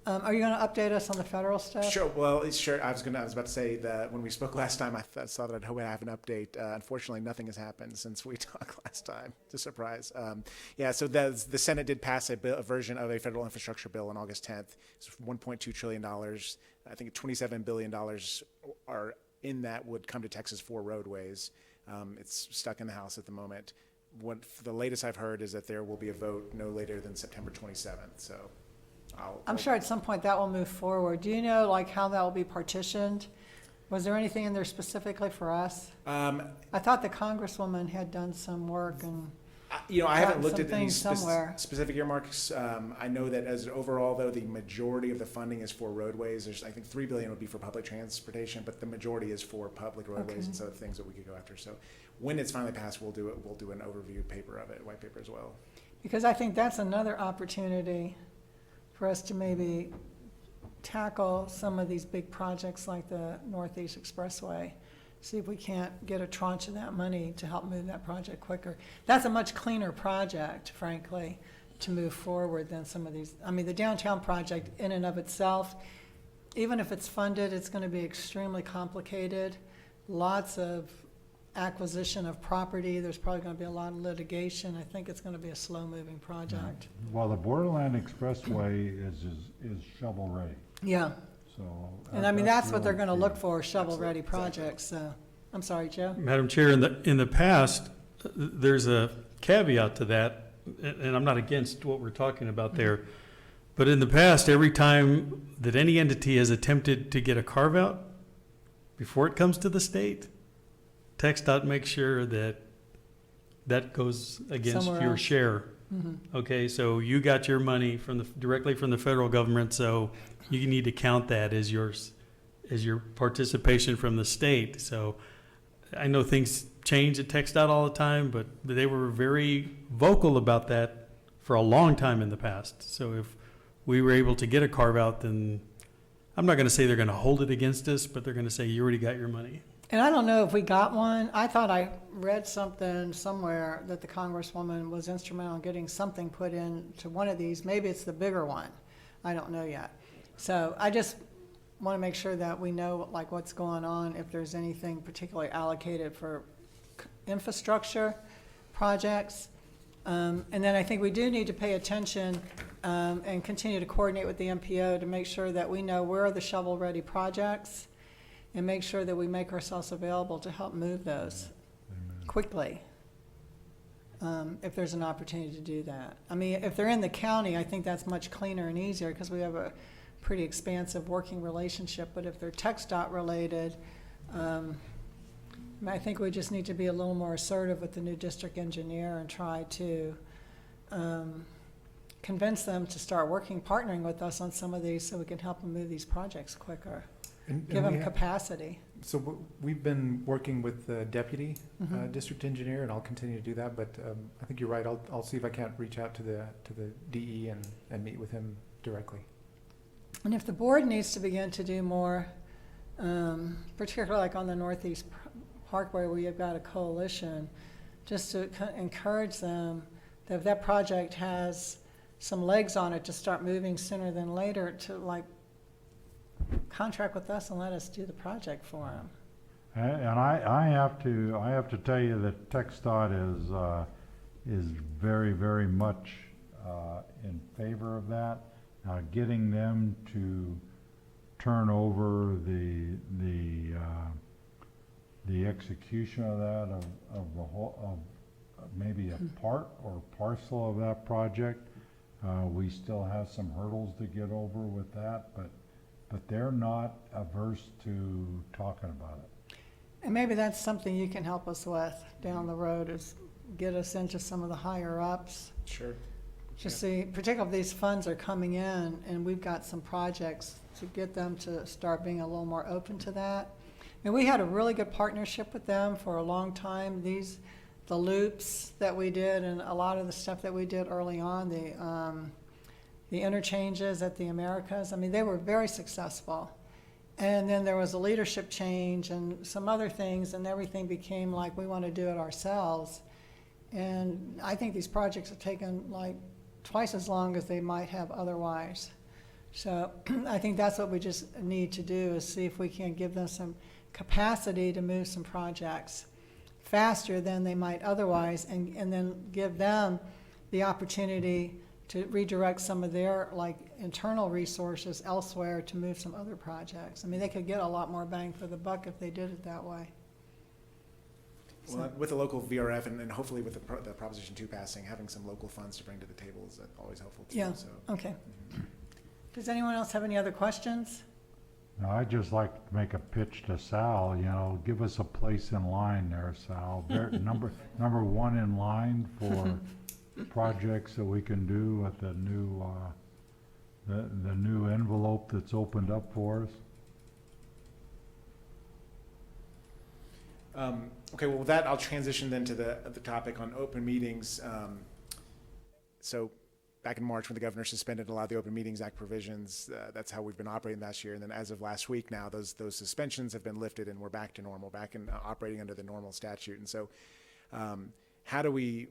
Are you going to update us on the federal stuff? Sure. Well, sure. I was about to say that when we spoke last time, I saw that I'd hope I have an update. Unfortunately, nothing has happened since we talked last time. It's a surprise. So the Senate did pass a version of a federal infrastructure bill on August 10th. It's $1.2 trillion. I think $27 billion are in that would come to Texas for roadways. It's stuck in the House at the moment. The latest I've heard is that there will be a vote no later than September 27th. So. I'm sure at some point that will move forward. Do you know how that will be partitioned? Was there anything in there specifically for us? I thought the Congresswoman had done some work and. I haven't looked some at any things somewhere. specific earmarks. I know that as overall, though, the majority of the funding is for roadways. There's, I think, $3 billion would be for public transportation, but the majority is for public roadways and other things that we could go after. So when it's finally passed, we'll do it. We'll do an overview paper of it, white paper as well. Because I think that's another opportunity for us to maybe tackle some of these big projects like the Northeast Expressway. See if we can't get a tranche of that money to help move that project quicker. That's a much cleaner project, frankly, to move forward than some of these. The downtown project in and of itself even if it's funded, it's going to be extremely complicated. Lots of acquisition of property. There's probably going to be a lot of litigation. I think it's going to be a slow-moving project. Well, the Borderland Expressway is shovel-ready, Yeah, so. and I mean, that's what they're really going to look key. for, shovel-ready projects, so. I'm sorry, Joe? Madam Chair, in the past, there's a caveat to that, and I'm not against what we're talking about there. But in the past, every time that any entity has attempted to get a carve-out, before it comes to the state, TxDOT makes sure that that goes against Somewhere your else. share. Mhm. Okay, so you got your money directly from the federal government, so you need to count that as yours, as your participation from the state. So I know things change at TxDOT all the time, but they were very vocal about that for a long time in the past. So if we were able to get a carve out, then I'm not going to say they're going to hold it against us, but they're going to say you already got your money. And I don't know if we got one. I thought I read something somewhere that the Congresswoman was instrumental in getting something put in to one of these. Maybe it's the bigger one. I don't know yet. So I just want to make sure that we know like what's going on, if there's anything particularly allocated for infrastructure projects. And then I think we do need to pay attention and continue to coordinate with the MPO to make sure that we know where are the shovel-ready projects and make sure that we make ourselves available to help move those quickly, if there's an opportunity to do that. I mean, if they're in the county, I think that's much cleaner and easier because we have a pretty expansive working relationship. But if they're TxDOT related, I think we just need to be a little more assertive with the new district engineer and try to convince them to start partnering with us on some of these so we can help them move these projects quicker. Give them capacity. So we've been working with the deputy district engineer, and I'll continue to do that. But I think you're right. I'll see if I can't reach out to the DE and meet with him directly. And if the board needs to begin to do more, particularly like on the Northeast Parkway where you've got a coalition, just to encourage them that if that project has some legs on it to start moving sooner than later, to like contract with us and let us do the project for them. And I have to tell you that TxDOT is very, very much in favor of that. Getting them to turn over the execution of that, of the whole, of maybe a part or parcel of that project. We still have some hurdles to get over with that, but they're not averse to talking about it. And maybe that's something you can help us with down the road, is get us into some of the higher ups. Sure. Just see, particularly if these funds are coming in and we've got some projects, to get them to start being a little more open to that. And we had a really good partnership with them for a long time. The loops that we did and a lot of the stuff that we did early on, the interchanges at the Americas, I mean, they were very successful. And then there was a leadership change and some other things, and everything became like we want to do it ourselves. And I think these projects have taken like twice as long as they might have otherwise. So I think that's what we just need to do, is see if we can give them some capacity to move some projects faster than they might otherwise, and then give them the opportunity to redirect some of their like internal resources elsewhere to move some other projects. I mean, they could get a lot more bang for the buck if they did it that way. Well, with the local VRF and hopefully with the Proposition 2 passing, having some local funds to bring to the table is always helpful too. Yeah, So. okay. Does anyone else have any other questions? Now, I'd just like to make a pitch to Sal, give us a place in line there, Sal. Number one in line for projects that we can do with the new envelope that's opened up for us. Okay, well, with that, I'll transition then to the topic on open meetings. So back in March, when the governor suspended a lot of the Open Meetings Act provisions, that's how we've been operating last year. And then as of last week now, those suspensions have been lifted and we're back to normal, back in operating under the normal statute. And so how do we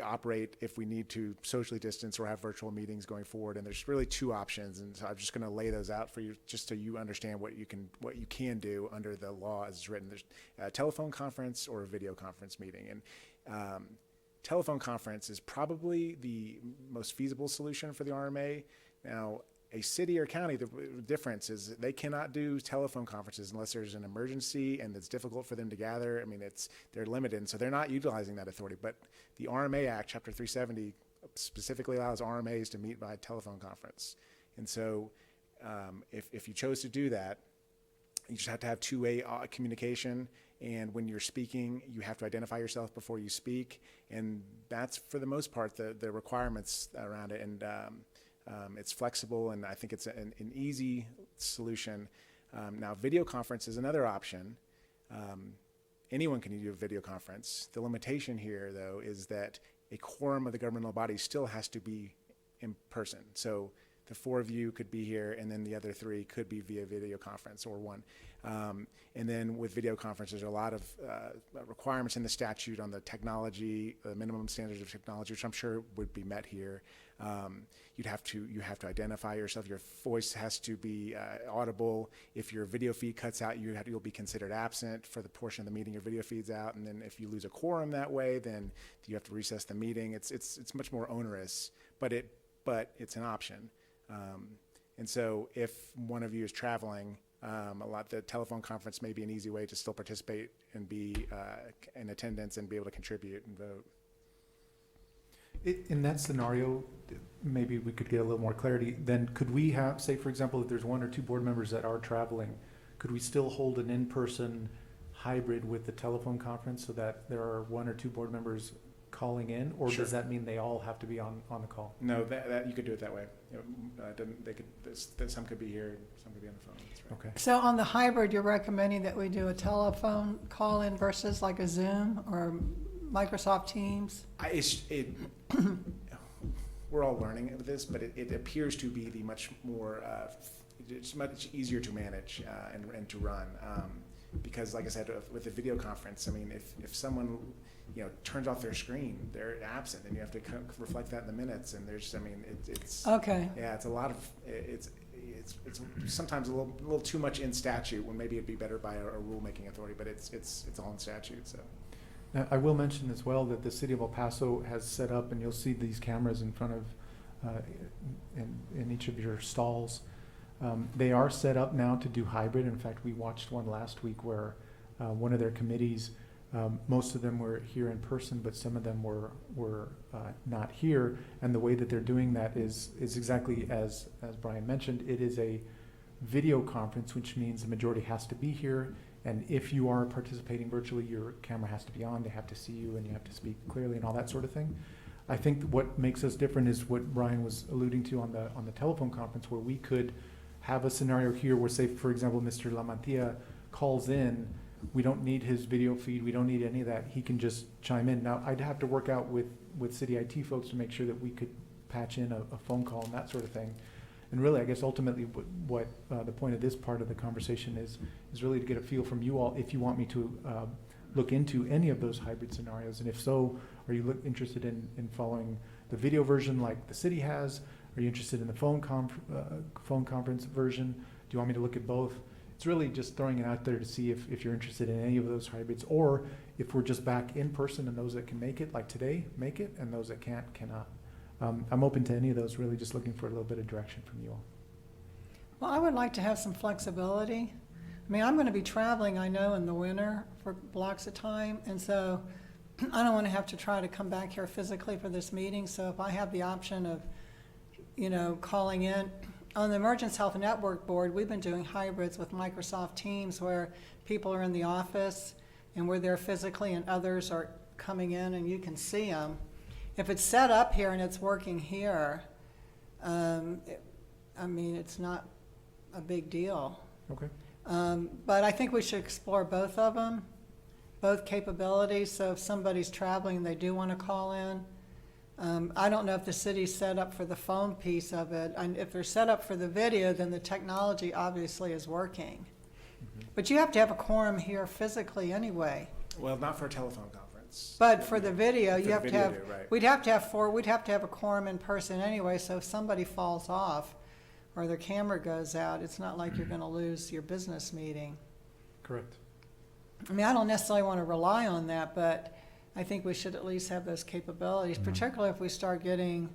operate if we need to socially distance or have virtual meetings going forward? And there's really two options, and so I'm just going to lay those out for you, just so you understand what you can do under the law as it's written. There's a telephone conference or a video conference meeting, and telephone conference is probably the most feasible solution for the RMA. Now, a city or county, the difference is they cannot do telephone conferences unless there's an emergency and it's difficult for them to gather. I mean, they're limited, and so they're not utilizing that authority. But the RMA Act, Chapter 370, specifically allows RMAs to meet by telephone conference. And so if you chose to do that, you just have to have two-way communication. And when you're speaking, you have to identify yourself before you speak. And that's, for the most part, the requirements around it. And it's flexible, and I think it's an easy solution. Now, video conference is another option. Anyone can do a video conference. The limitation here, though, is that a quorum of the governmental body still has to be in person. So the four of you could be here, and then the other three could be via video conference, or one. And then with video conferences, there are a lot of requirements in the statute on the technology, the minimum standards of technology, which I'm sure would be met here. You have to identify yourself. Your voice has to be audible. If your video feed cuts out, you'll be considered absent for the portion of the meeting your video feed's out. And then if you lose a quorum that way, then you have to recess the meeting. It's much more onerous, but it's an option. And so if one of you is traveling, the telephone conference may be an easy way to still participate and be in attendance and be able to contribute and vote. In that scenario, maybe we could get a little more clarity. Then could we have, say, for example, if there's one or two board members that are traveling, could we still hold an in-person hybrid with the telephone conference so that there are one or two board members calling in, or Sure. does that mean they all have to be on the call? No, that you could do it that way. Some could be here, some could be on the phone. That's right. Okay. So on the hybrid, you're recommending that we do a telephone call-in versus like a Zoom or Microsoft Teams? We're all learning this, but it appears to be the much more, it's much easier to manage and to run. Because like I said, with a video conference, I mean, if someone, turns off their screen, they're absent, and you have to reflect that in the minutes. And it's Okay. yeah, it's a lot of it's sometimes a little too much in statute when maybe it'd be better by a rulemaking authority, but it's all in statute. So. Now, I will mention as well that the city of El Paso has set up, and you'll see these cameras in front of, in each of your stalls. They are set up now to do hybrid. In fact, we watched one last week where one of their committees, most of them were here in person, but some of them were not here. And the way that they're doing that is exactly as Brian mentioned. It is a video conference, which means the majority has to be here. And if you are participating virtually, your camera has to be on, they have to see you, and you have to speak clearly and all that sort of thing. I think what makes us different is what Brian was alluding to on the telephone conference, where we could have a scenario here where, say, for example, Mr. Lamantia calls in. We don't need his video feed. We don't need any of that. He can just chime in. Now, I'd have to work out with city IT folks to make sure that we could patch in a phone call and that sort of thing. And really, I guess ultimately what the point of this part of the conversation is really to get a feel from you all if you want me to look into any of those hybrid scenarios. And if so, are you interested in following the video version like the city has? Are you interested in the phone conference version? Do you want me to look at both? It's really just throwing it out there to see if you're interested in any of those hybrids, or if we're just back in person and those that can make it, like today, make it, and those that can't, cannot. I'm open to any of those, really just looking for a little bit of direction from you all. Well, I would like to have some flexibility. I mean, I'm going to be traveling, I know, in the winter for blocks of time, and so I don't want to have to try to come back here physically for this meeting. So if I have the option of, calling in, on the Emergence Health Network Board, we've been doing hybrids with Microsoft Teams where people are in the office and we're there physically and others are coming in and you can see them. If it's set up here and it's working here, it's not a big deal. Okay. But I think we should explore both of them, both capabilities. So if somebody's traveling and they do want to call in, I don't know if the city's set up for the phone piece of it. And if they're set up for the video, then the technology obviously is working. Mm-hmm. But you have to have a quorum here physically anyway. Well, not for a telephone conference. it's. But for the video, For you the have to video, have, right. we'd have to have a quorum in person anyway, so if somebody falls off or their camera goes out, it's not like you're gonna lose your business meeting. Correct. I mean, I don't necessarily want to rely on that, but I think we should at least have those capabilities, particularly if we start getting,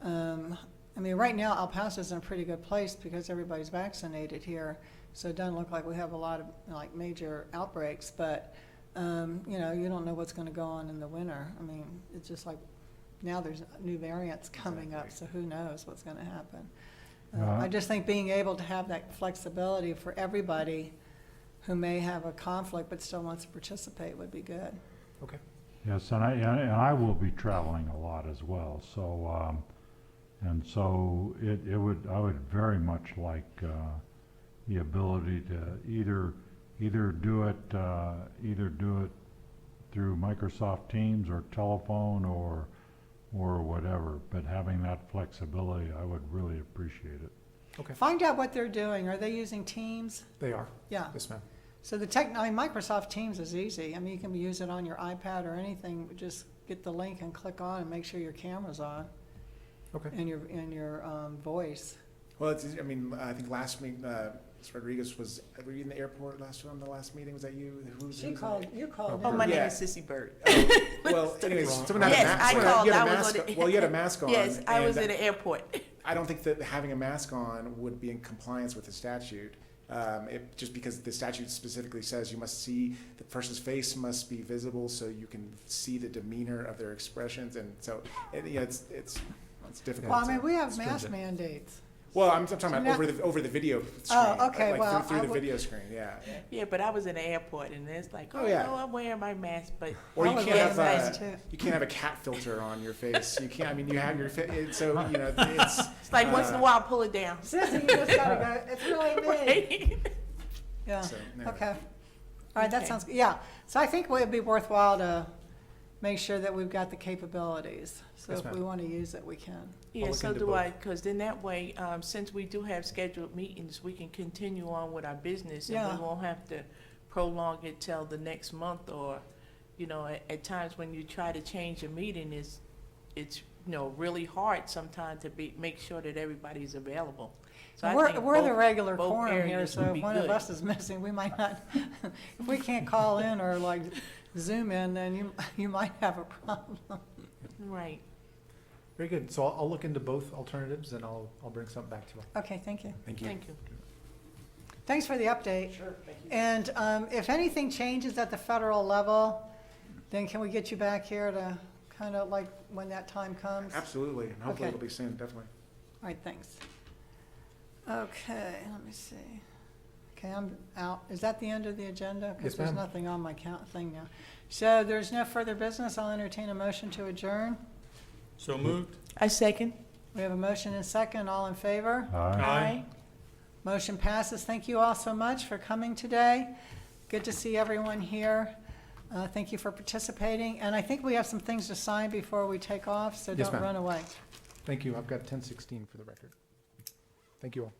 I mean, right now, El Paso's in a pretty good place because everybody's vaccinated here, so it doesn't look like we have a lot of, like, major outbreaks, but, you know, you don't know what's gonna go on in the winter. I mean, it's just like, now there's new variants coming up, so who knows what's gonna happen. I just think being able to have that flexibility for everybody who may have a conflict but still wants to participate would be good. Okay. Yes, and I will be traveling a lot as well, so, and so I would very much like, the ability to either do it through Microsoft Teams or telephone or whatever, but having that flexibility, I would really appreciate it. Okay. Find out what they're doing. Are they using Teams? They are. Yeah. Yes, ma'am. So I mean, Microsoft Teams is easy. I mean, you can use it on your iPad or anything. Just get the link and click on and make sure your camera's on. Okay. And your voice. Well, I mean, I think last week, Ms. Rodriguez were you in the airport on the last meeting? Was that you? You called Oh, my name Yeah. is Sissy Bird. Well, anyways, someone had Yes, a mask. I called. You had I a was mask. on the- Well, you had a mask on. Yes, I was and at the airport. I don't think that having a mask on would be in compliance with the statute. Just because the statute specifically says you must see, the person's face must be visible so you can see the demeanor of their expressions, and so, it's difficult. Well, I mean, we have It's mask stringent. mandates. Well, I'm talking about Now- over the video screen. Oh, okay, like well, through I the would- video screen, yeah. Yeah, but I was in the airport, and it's like, Oh, oh, yeah. no, I'm wearing my mask, but Or you I would can't wear have a mask too. you can't have a cat filter on your face. You can't. I mean, you have your so you know it's. it's like once in a while, pull it down. Sissy, you just gotta go, it's really me. Right? Yeah, So, no. okay. All right, that Okay. sounds, yeah. So I think it would be worthwhile to make sure that we've got the capabilities. So Yes, if ma'am. we want to use it, we can. Yeah, look so into do both. I, because then that way, since we do have scheduled meetings, we can continue on with our business, and Yeah. we won't have to prolong it till the next month, or, you know, at times when you try to change a meeting, it's really hard sometimes to make sure that everybody's available. So I think We're the both- regular both quorum here, areas so would if be one of good. us is missing, we might not, if we can't call in or like Zoom in, then you might have a problem. Right. Very good. So I'll look into both alternatives and I'll bring something back to you. Okay, thank you. Thank you. Thank you. Thanks for the update. Sure, thank you. And if anything changes at the federal level, then can we get you back here to kind of like when that time comes? Absolutely, and hopefully Okay. it'll be soon. Definitely. All right, thanks. Okay, let me see. Okay, I'm out. Is that the end of the agenda? Yes, Because there's ma'am. nothing on my thing now. So there's no further business. I'll entertain a motion to adjourn. So moved. I second. We have a motion and second. All in favor? Aye. Motion passes. Thank you all so much for coming today. Good to see everyone here. Thank you for participating. And I think we have some things to sign before we take off, so Yes, don't ma'am. run away. Thank you. I've got 1016 for the record. Thank you all.